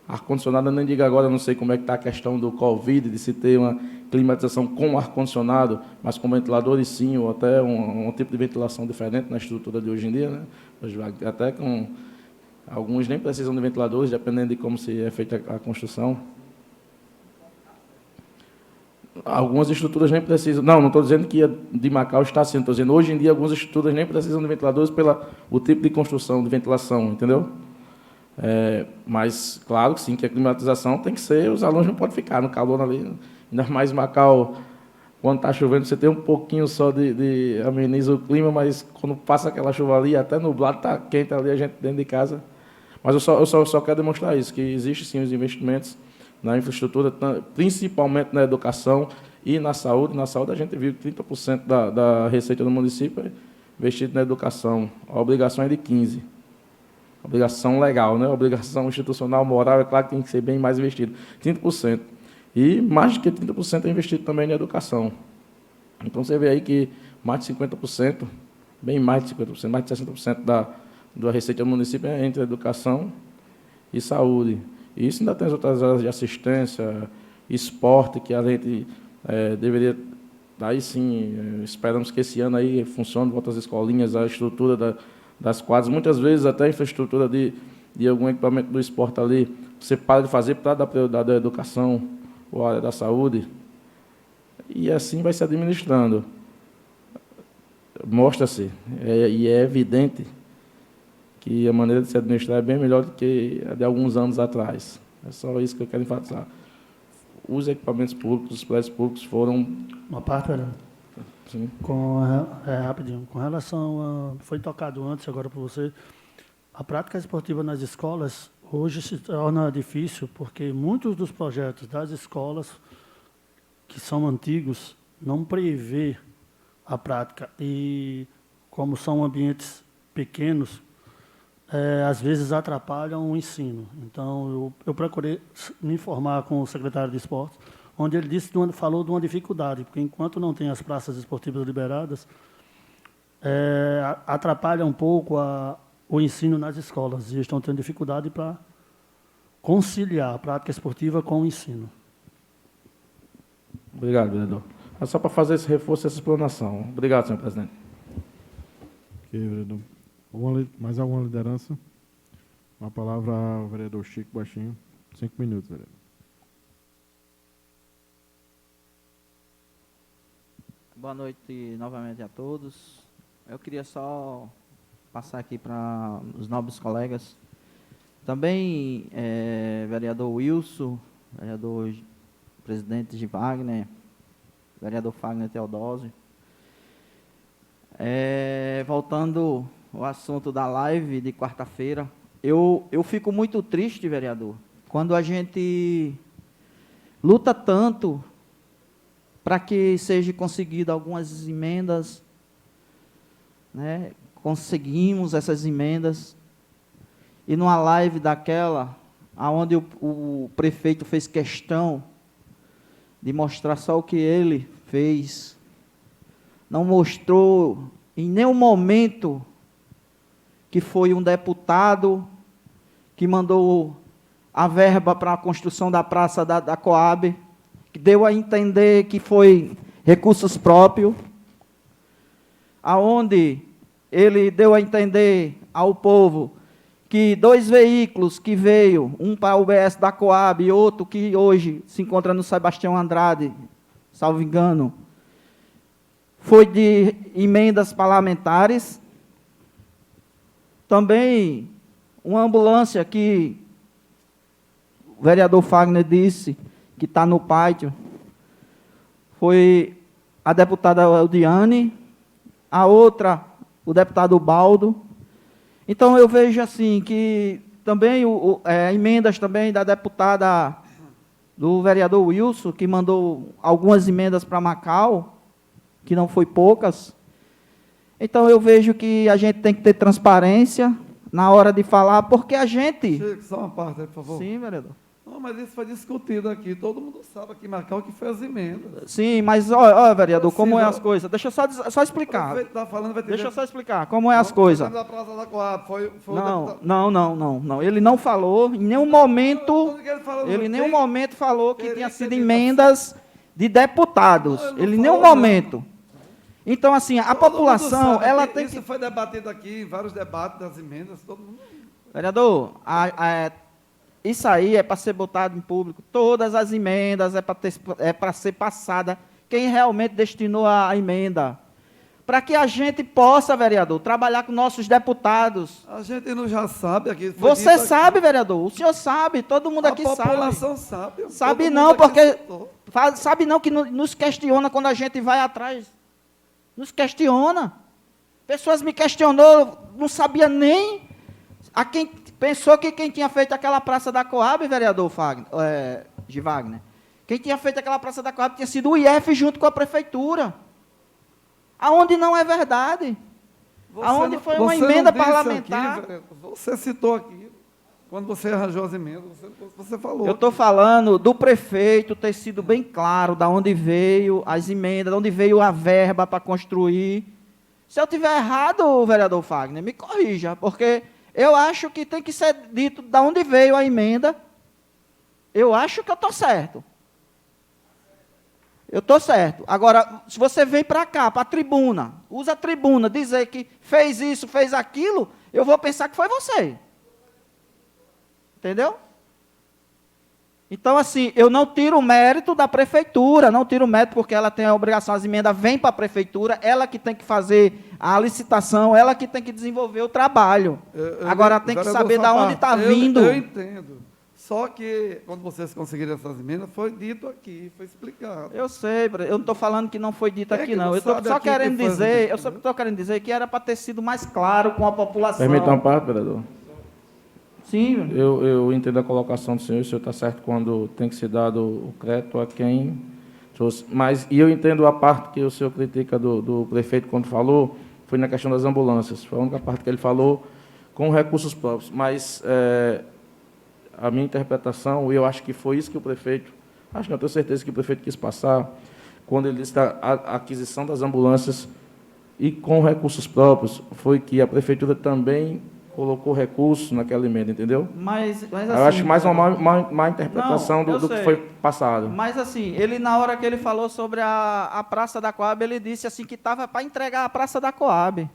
Ar-condicionado, eu nem digo agora, eu não sei como é que está a questão do Covid, de se ter uma climatização com ar-condicionado, mas com ventiladores sim, ou até um tipo de ventilação diferente na estrutura de hoje em dia, né? Até com alguns nem precisam de ventiladores, dependendo de como se é feita a construção. Algumas estruturas nem precisam... Não estou dizendo que a de Macau está assim, estou dizendo hoje em dia algumas estruturas nem precisam de ventiladores pelo tipo de construção, de ventilação, entendeu? Mas, claro que sim, que a climatização tem que ser, os alunos não podem ficar no calor ali, ainda mais Macau, quando está chovendo, você tem um pouquinho só de ameniza o clima, mas quando passa aquela chuva ali, até nublado, está quente ali, a gente dentro de casa. Mas eu só quero demonstrar isso, que existem sim os investimentos na infraestrutura, principalmente na educação e na saúde. Na saúde, a gente viu que 30% da receita do município é investido na educação. A obrigação é de 15%. Obrigação legal, né? Obrigação institucional, moral, é claro que tem que ser bem mais investido. 30%. E mais do que 30% é investido também na educação. Então, você vê aí que mais de 50%, bem mais de 50%, mais de 60% da receita do município é entre educação e saúde. E isso ainda tem as outras áreas de assistência, esporte, que a gente deveria... Aí sim, esperamos que esse ano aí funcione, volta às escolinhas, a estrutura das quadras. Muitas vezes até a infraestrutura de algum equipamento do esporte ali, você para de fazer para dar prioridade à educação ou à área da saúde. E assim vai se administrando. Mostra-se, e é evidente, que a maneira de se administrar é bem melhor do que a de alguns anos atrás. É só isso que eu quero enfatizar. Os equipamentos públicos, os prédios públicos foram... Uma parte, vereador. Sim. Rapidinho. Com relação a... Foi tocado antes, agora por você. A prática esportiva nas escolas hoje se torna difícil, porque muitos dos projetos das escolas, que são antigos, não prevê a prática. E, como são ambientes pequenos, às vezes atrapalham o ensino. Então, eu procurei me informar com o secretário de esportes, onde ele falou de uma dificuldade, porque enquanto não tem as praças esportivas liberadas, atrapalha um pouco o ensino nas escolas, e estão tendo dificuldade para conciliar a prática esportiva com o ensino. Obrigado, vereador. É só para fazer esse reforço, essa explanação. Obrigado, senhor presidente. Ok, vereador. Mais alguma liderança? Uma palavra ao vereador Chico Baixinho. 5 minutos, vereador. Boa noite novamente a todos. Eu queria só passar aqui para os nobres colegas. Também, vereador Wilson, vereador presidente de Wagner, vereador Fagner Teodósio. Voltando ao assunto da live de quarta-feira, eu fico muito triste, vereador, quando a gente luta tanto para que seja conseguido algumas emendas, né? Conseguimos essas emendas, e numa live daquela, onde o prefeito fez questão de mostrar só o que ele fez, não mostrou em nenhum momento que foi um deputado que mandou a verba para a construção da praça da Coab, que deu a entender que foi recursos próprios, aonde ele deu a entender ao povo que 2 veículos que veio, um para a UBS da Coab e outro que hoje se encontra no Sebastião Andrade, salvo engano, foi de emendas parlamentares. Também uma ambulância que o vereador Fagner disse que está no pátio, foi a deputada Eldiane, a outra, o deputado Baldo. Então, eu vejo assim, que também emendas também da deputada, do vereador Wilson, que mandou algumas emendas para Macau, que não foi poucas. Então, eu vejo que a gente tem que ter transparência na hora de falar, porque a gente... Chico, só uma parte aí, por favor. Sim, vereador. Não, mas isso foi discutido aqui. Todo mundo sabe aqui em Macau que foi as emendas. Sim, mas, olha, vereador, como é as coisas? Deixa eu só explicar. O prefeito está falando, vai ter... Deixa eu só explicar como é as coisas. Da Praça da Coab, foi Não. Ele não falou, em nenhum momento... Ele em nenhum momento falou que tinha sido emendas de deputados. Ele em nenhum momento. Então, assim, a população, ela tem que... Isso foi debatido aqui, vários debates das emendas, todo mundo... Vereador, isso aí é para ser botado em público. Todas as emendas é para ser passada quem realmente destinou a emenda. Para que a gente possa, vereador, trabalhar com nossos deputados. A gente não já sabe aqui. Você sabe, vereador, o senhor sabe, todo mundo aqui sabe. A população sabe. Sabe não, porque... Sabe não que nos questiona quando a gente vai atrás. Nos questiona. Pessoas me questionou, não sabia nem... Pensou que quem tinha feito aquela praça da Coab, vereador de Wagner, quem tinha feito aquela praça da Coab tinha sido o IF junto com a prefeitura. Aonde não é verdade. Aonde foi uma emenda parlamentar. Aqui, você citou aqui, quando você arranjou as emendas, você falou. Eu estou falando do prefeito ter sido bem claro de onde veio as emendas, de onde veio a verba para construir. Se eu estiver errado, vereador Fagner, me corrija, porque... Eu acho que tem que ser dito de onde veio a emenda. Eu acho que eu estou certo. Eu estou certo. Agora, se você vem para cá, para a tribuna, usa a tribuna, dizer que fez isso, fez aquilo, eu vou pensar que foi você. Entendeu? Então, assim, eu não tiro o mérito da prefeitura, não tiro o mérito porque ela tem a obrigação, as emendas vêm para a prefeitura, ela que tem que fazer a licitação, ela que tem que desenvolver o trabalho. Agora, tem que saber de onde está vindo. Eu entendo. Só que, quando vocês conseguiram essas emendas, foi dito aqui, foi explicado. Eu sei, eu não estou falando que não foi dito aqui, não. Eu estou sabe só aqui querendo que foi dizer, dito, eu só estou querendo dizer que era para ter sido mais claro com a população. Permita uma parte, vereador. Sim. Eu entendo a colocação do senhor, o senhor está certo quando tem que ser dado o crédito a quem trouxe. Mas, e eu entendo a parte que o senhor critica do prefeito quando falou, foi na questão das ambulâncias. Foi a única parte que ele falou com recursos próprios. Mas a minha interpretação, e eu acho que foi isso que o prefeito, acho que eu tenho certeza que o prefeito quis passar, quando ele disse a aquisição das ambulâncias e com recursos próprios, foi que a prefeitura também colocou recursos naquela emenda, entendeu? Mas assim, eu acho mais uma má interpretação não, do que foi passado. Mas assim, ele na hora que ele falou sobre a Praça da Coab, ele disse assim que estava para entregar a Praça da Coab.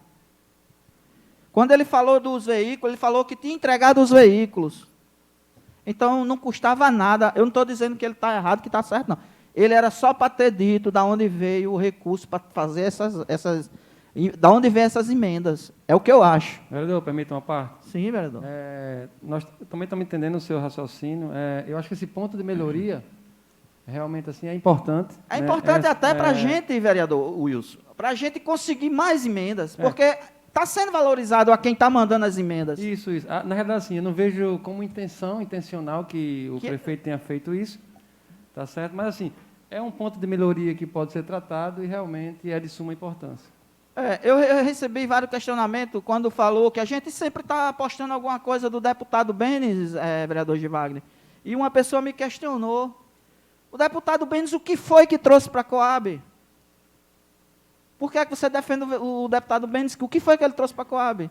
Quando ele falou dos veículos, ele falou que tinha entregado os veículos. Então não custava nada. Eu não estou dizendo que ele está errado, que está certo, não. Ele era só para ter dito da onde veio o recurso para fazer essas da onde vem essas emendas. É o que eu acho. Vereador, permita uma parte? Sim, vereador. Nós também estamos entendendo o seu raciocínio. Eu acho que esse ponto de melhoria, realmente assim, é importante. É importante até para a gente, vereador Wilson, para a gente conseguir mais emendas, porque está sendo valorizado a quem está mandando as emendas. Isso. Na realidade, assim, eu não vejo como intencional que o prefeito tenha feito isso, tá certo? Mas, assim, é um ponto de melhoria que pode ser tratado e realmente é de suma importância. Eu recebi vários questionamentos quando falou que a gente sempre está apostando alguma coisa do deputado Benes, vereador de Wagner. E uma pessoa me questionou. O deputado Benes, o que foi que trouxe para a Coab? Por que é que você defende o deputado Benes? O que foi que ele trouxe para a Coab? O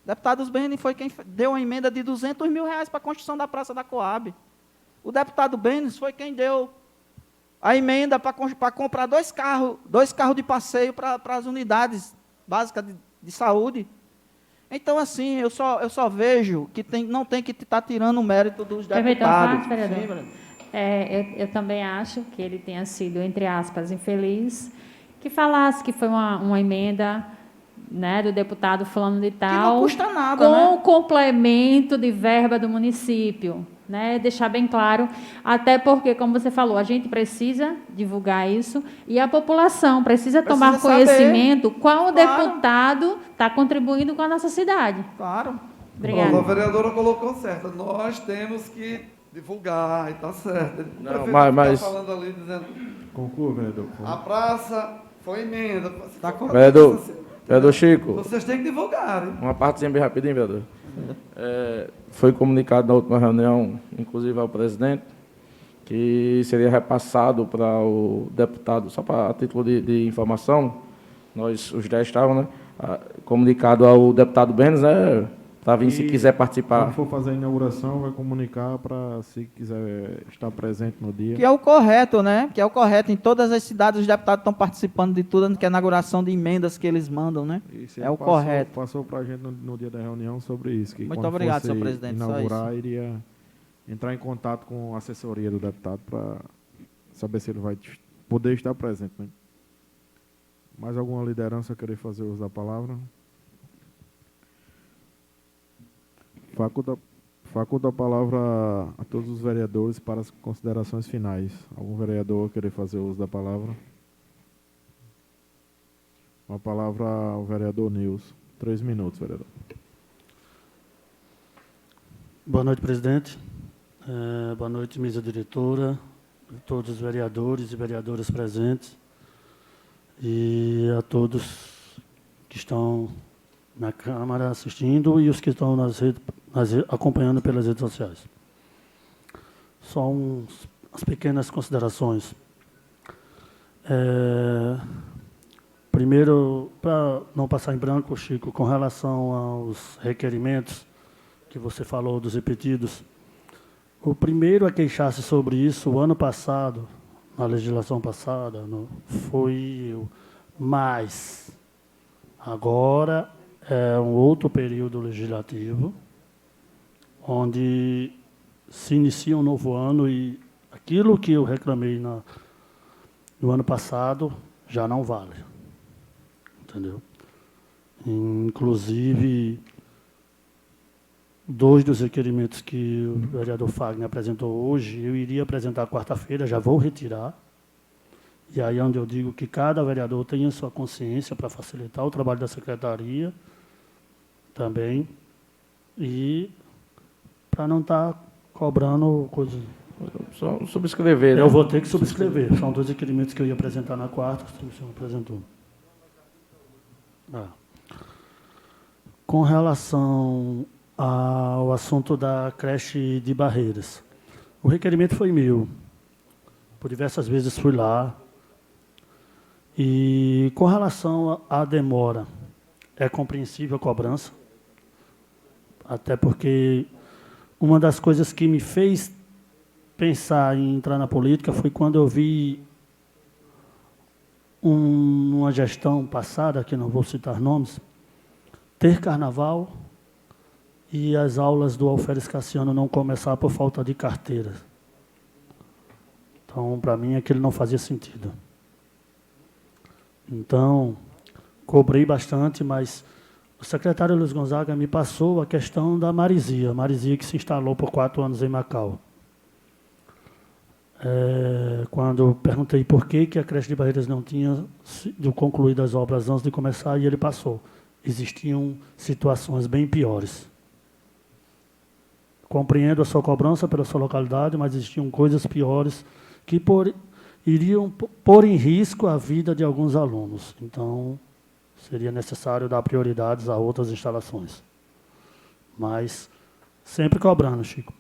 deputado Benes foi quem deu uma emenda de R$200 mil para a construção da Praça da Coab. O deputado Benes foi quem deu a emenda para comprar dois carros de passeio para as unidades básicas de saúde. Então, assim, eu só vejo que não tem que estar tirando o mérito dos deputados. Vereador. Sim, vereador. Eu também acho que ele tenha sido, entre aspas, infeliz, que falasse que foi uma emenda, né, do deputado fulano de tal, que não custa nada, com complemento de verba do município. Né, deixar bem claro, até porque, como você falou, a gente precisa divulgar isso e a população precisa tomar conhecimento qual deputado está contribuindo com a nossa cidade. Claro. Obrigada. A vereadora colocou certo. Nós temos que divulgar, e está certo. Não, mas está falando ali, dizendo... Conclua, vereador. A praça foi emenda. Vereador Chico. Vocês têm que divulgar. Hein? Uma partezinha bem rapidinho, vereador. Foi comunicado na última reunião, inclusive ao presidente, que seria repassado para o deputado, só para a título de informação, nós, os 10 estavam, né? Comunicado ao deputado Benes, né? Para vir, se quiser participar. Quando for fazer a inauguração, vai comunicar para, se quiser estar presente no dia. Que é o correto, né? Que é o correto. Em todas as cidades, os deputados estão participando de tudo, que é a inauguração de emendas que eles mandam, né? É o correto. Passou para a gente no dia da reunião sobre isso. Que muito obrigado, senhor presidente. Inaugurar, iria entrar em contato com a assessoria do deputado para saber se ele vai poder estar presente, né? Mais alguma liderança querer fazer uso da palavra? Faculto a palavra a todos os vereadores para as considerações finais. Algum vereador querer fazer uso da palavra? Uma palavra ao vereador Nilson. 3 minutos, vereador. Boa noite, presidente. Boa noite, mesa diretora, todos os vereadores e vereadoras presentes e a todos que estão na Câmara assistindo e os que estão acompanhando pelas redes sociais. Só as pequenas considerações. Primeiro, para não passar em branco, Chico, com relação aos requerimentos que você falou dos repetidos, o primeiro a queixar-se sobre isso, o ano passado, na legislação passada, fui eu. Mas agora é um outro período legislativo, onde se inicia um novo ano e aquilo que eu reclamei no ano passado já não vale. Entendeu? Inclusive, 2 dos requerimentos que o vereador Fagner apresentou hoje, eu iria apresentar quarta-feira, já vou retirar. E aí é onde eu digo que cada vereador tenha sua consciência para facilitar o trabalho da secretaria também e para não estar cobrando coisas. Só subscrever, né? Eu vou ter que subscrever. São 2 requerimentos que eu ia apresentar na quarta, que o senhor apresentou. Com relação ao assunto da creche de Barreiras, o requerimento foi meu. Por diversas vezes fui lá. E com relação à demora, é compreensível a cobrança, até porque uma das coisas que me fez pensar em entrar na política foi quando eu vi uma gestão passada, que não vou citar nomes, ter carnaval e as aulas do Alferes Cassiano não começar por falta de carteira. Então, para mim, aquilo não fazia sentido. Então, cobrei bastante, mas o secretário Luiz Gonzaga me passou a questão da Marizia que se instalou por 4 anos em Macau. Quando eu perguntei por que a creche de Barreiras não tinha concluído as obras antes de começar, e ele passou. Existiam situações bem piores. Compreendo a sua cobrança pela sua localidade, mas existiam coisas piores que iriam pôr em risco a vida de alguns alunos. Então, seria necessário dar prioridades a outras instalações. Mas, sempre cobrando, Chico.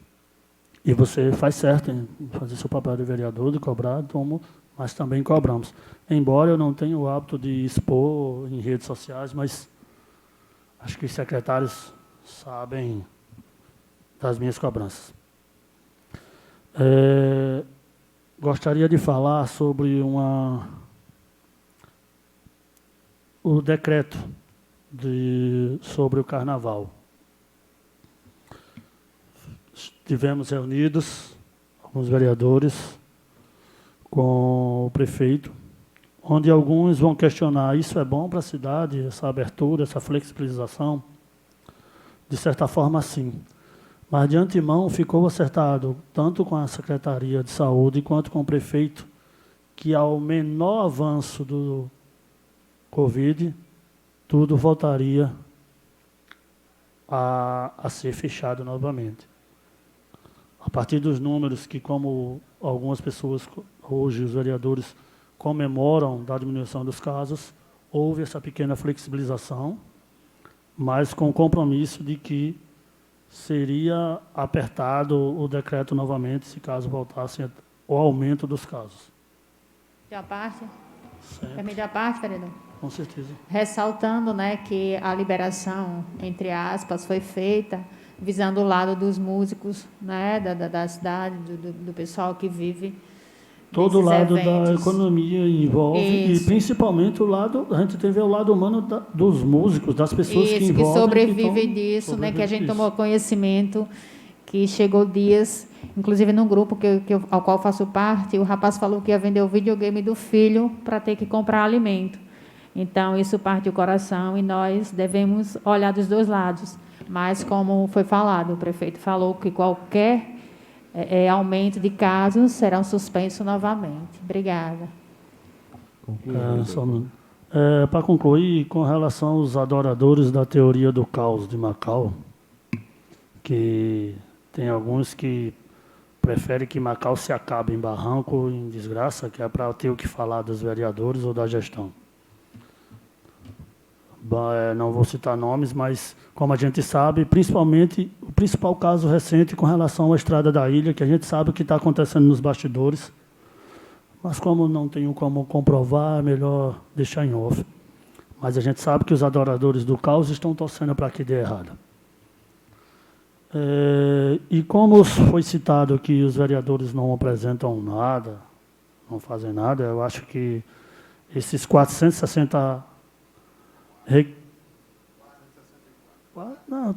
E você faz certo em fazer seu papel de vereador, de cobrar, mas também cobramos. Embora eu não tenha o hábito de expor em redes sociais, mas acho que os secretários sabem das minhas cobranças. Gostaria de falar sobre o decreto sobre o carnaval. Estivemos reunidos, alguns vereadores, com o prefeito, onde alguns vão questionar, isso é bom para a cidade, essa abertura, essa flexibilização? De certa forma, sim. Mas, de antemão, ficou acertado, tanto com a Secretaria de Saúde quanto com o prefeito, que ao menor avanço do Covid, tudo voltaria a ser fechado novamente. A partir dos números que, como algumas pessoas, hoje os vereadores, comemoram da diminuição dos casos, houve essa pequena flexibilização, mas com o compromisso de que seria apertado o decreto novamente, se caso voltasse o aumento dos casos. A parte? Certo. Quer medir a parte, vereador? Com certeza. Ressaltando, né, que a liberação, entre aspas, foi feita visando o lado dos músicos, né, da cidade, do pessoal que vive todo o lado eventos. Da economia envolve, Isso. e principalmente o lado, a gente tem que ver o lado humano dos músicos, das pessoas que envolvem. Que sobrevive disso, né, que a gente tomou conhecimento, que chegou dias, inclusive no grupo ao qual faço parte, o rapaz falou que ia vender o videogame do filho para ter que comprar alimento. Então, isso parte do coração e nós devemos olhar dos 2 lados. Mas, como foi falado, o prefeito falou que qualquer aumento de casos serão suspensos novamente. Obrigada. Para concluir, com relação aos adoradores da teoria do caos de Macau, que tem alguns que preferem que Macau se acabe em barranco, em desgraça, que é para ter o que falar dos vereadores ou da gestão. Não vou citar nomes, mas, como a gente sabe, principalmente o principal caso recente com relação à Estrada da Ilha, que a gente sabe o que está acontecendo nos bastidores, mas como não tenho como comprovar, é melhor deixar em off. Mas a gente sabe que os adoradores do caos estão torcendo para que dê errado. E como foi citado que os vereadores não apresentam nada, não fazem nada. Eu acho que esses 460... Não,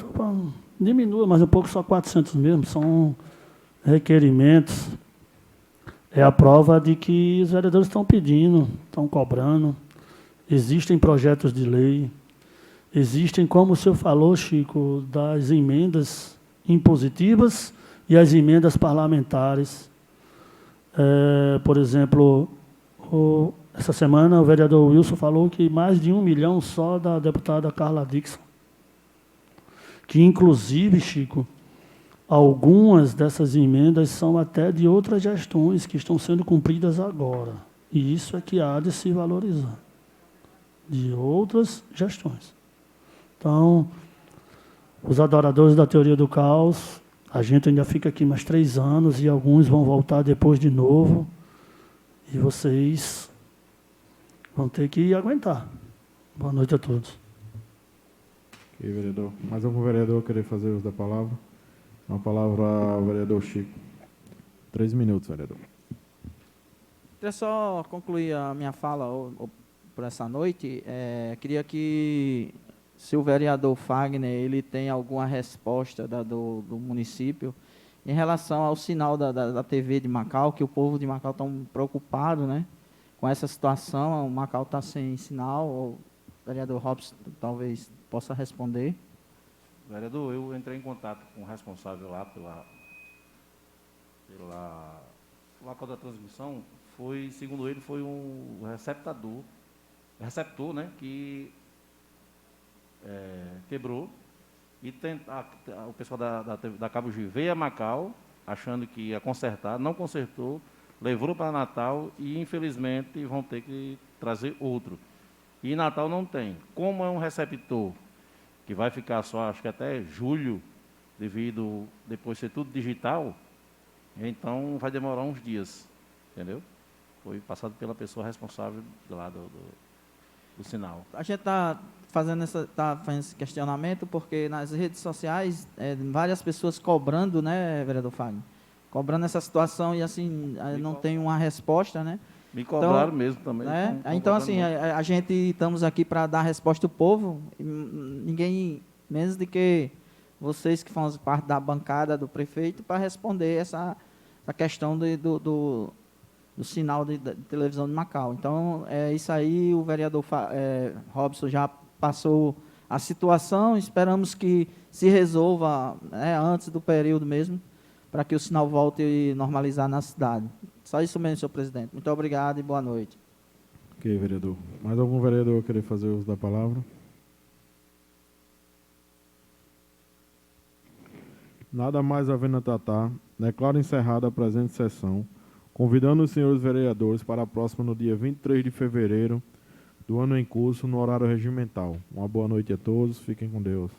diminua mais um pouco, só 400 mesmo, são requerimentos. É a prova de que os vereadores estão pedindo, estão cobrando. Existem projetos de lei, existem, como o senhor falou, Chico, das emendas impositivas e as emendas parlamentares. Por exemplo, essa semana o vereador Wilson falou que mais de 1 milhão só da deputada Carla Dixon. Que, inclusive, Chico, algumas dessas emendas são até de outras gestões que estão sendo cumpridas agora. E isso é que há de se valorizar. De outras gestões. Então, os adoradores da teoria do caos, a gente ainda fica aqui mais 3 anos e alguns vão voltar depois de novo. E vocês vão ter que aguentar. Boa noite a todos. Ok, vereador. Mais algum vereador querer fazer uso da palavra? Uma palavra ao vereador Chico. 3 minutos, vereador. Queria só concluir a minha fala por essa noite. Queria que, se o vereador Fagner ele tem alguma resposta do município em relação ao sinal da TV de Macau, que o povo de Macau está preocupado, né, com essa situação. O Macau está sem sinal. O vereador Robson talvez possa responder. Vereador, eu entrei em contato com o responsável lá pela local da transmissão. Segundo ele, foi um receptor, né, que quebrou. E o pessoal da Cabo G veio a Macau, achando que ia consertar, não consertou, levou para Natal e, infelizmente, vão ter que trazer outro. E Natal não tem. Como é um receptor que vai ficar só, acho que até julho, devido depois ser tudo digital, então vai demorar uns dias, entendeu? Foi passado pela pessoa responsável lá do sinal. A gente está fazendo esse questionamento porque nas redes sociais, várias pessoas cobrando, né, vereador Fagner? Cobrando essa situação e, assim, não tem uma resposta, né? Me cobraram então, mesmo também. Né? Então, assim, a gente estamos aqui para dar resposta ao povo. Ninguém, menos do que vocês que fazem parte da bancada do prefeito, para responder essa questão do sinal de televisão de Macau. Então, isso aí, o vereador Robson já passou a situação. Esperamos que se resolva, né, antes do período mesmo, para que o sinal volte a normalizar na cidade. Só isso mesmo, senhor presidente. Muito obrigado e boa noite. Ok, vereador. Mais algum vereador querer fazer uso da palavra? Nada mais havendo a tratar, declaro encerrada a presente sessão, convidando os senhores vereadores para a próxima no dia 23 de fevereiro do ano em curso, no horário regimental. Uma boa noite a todos, fiquem com Deus.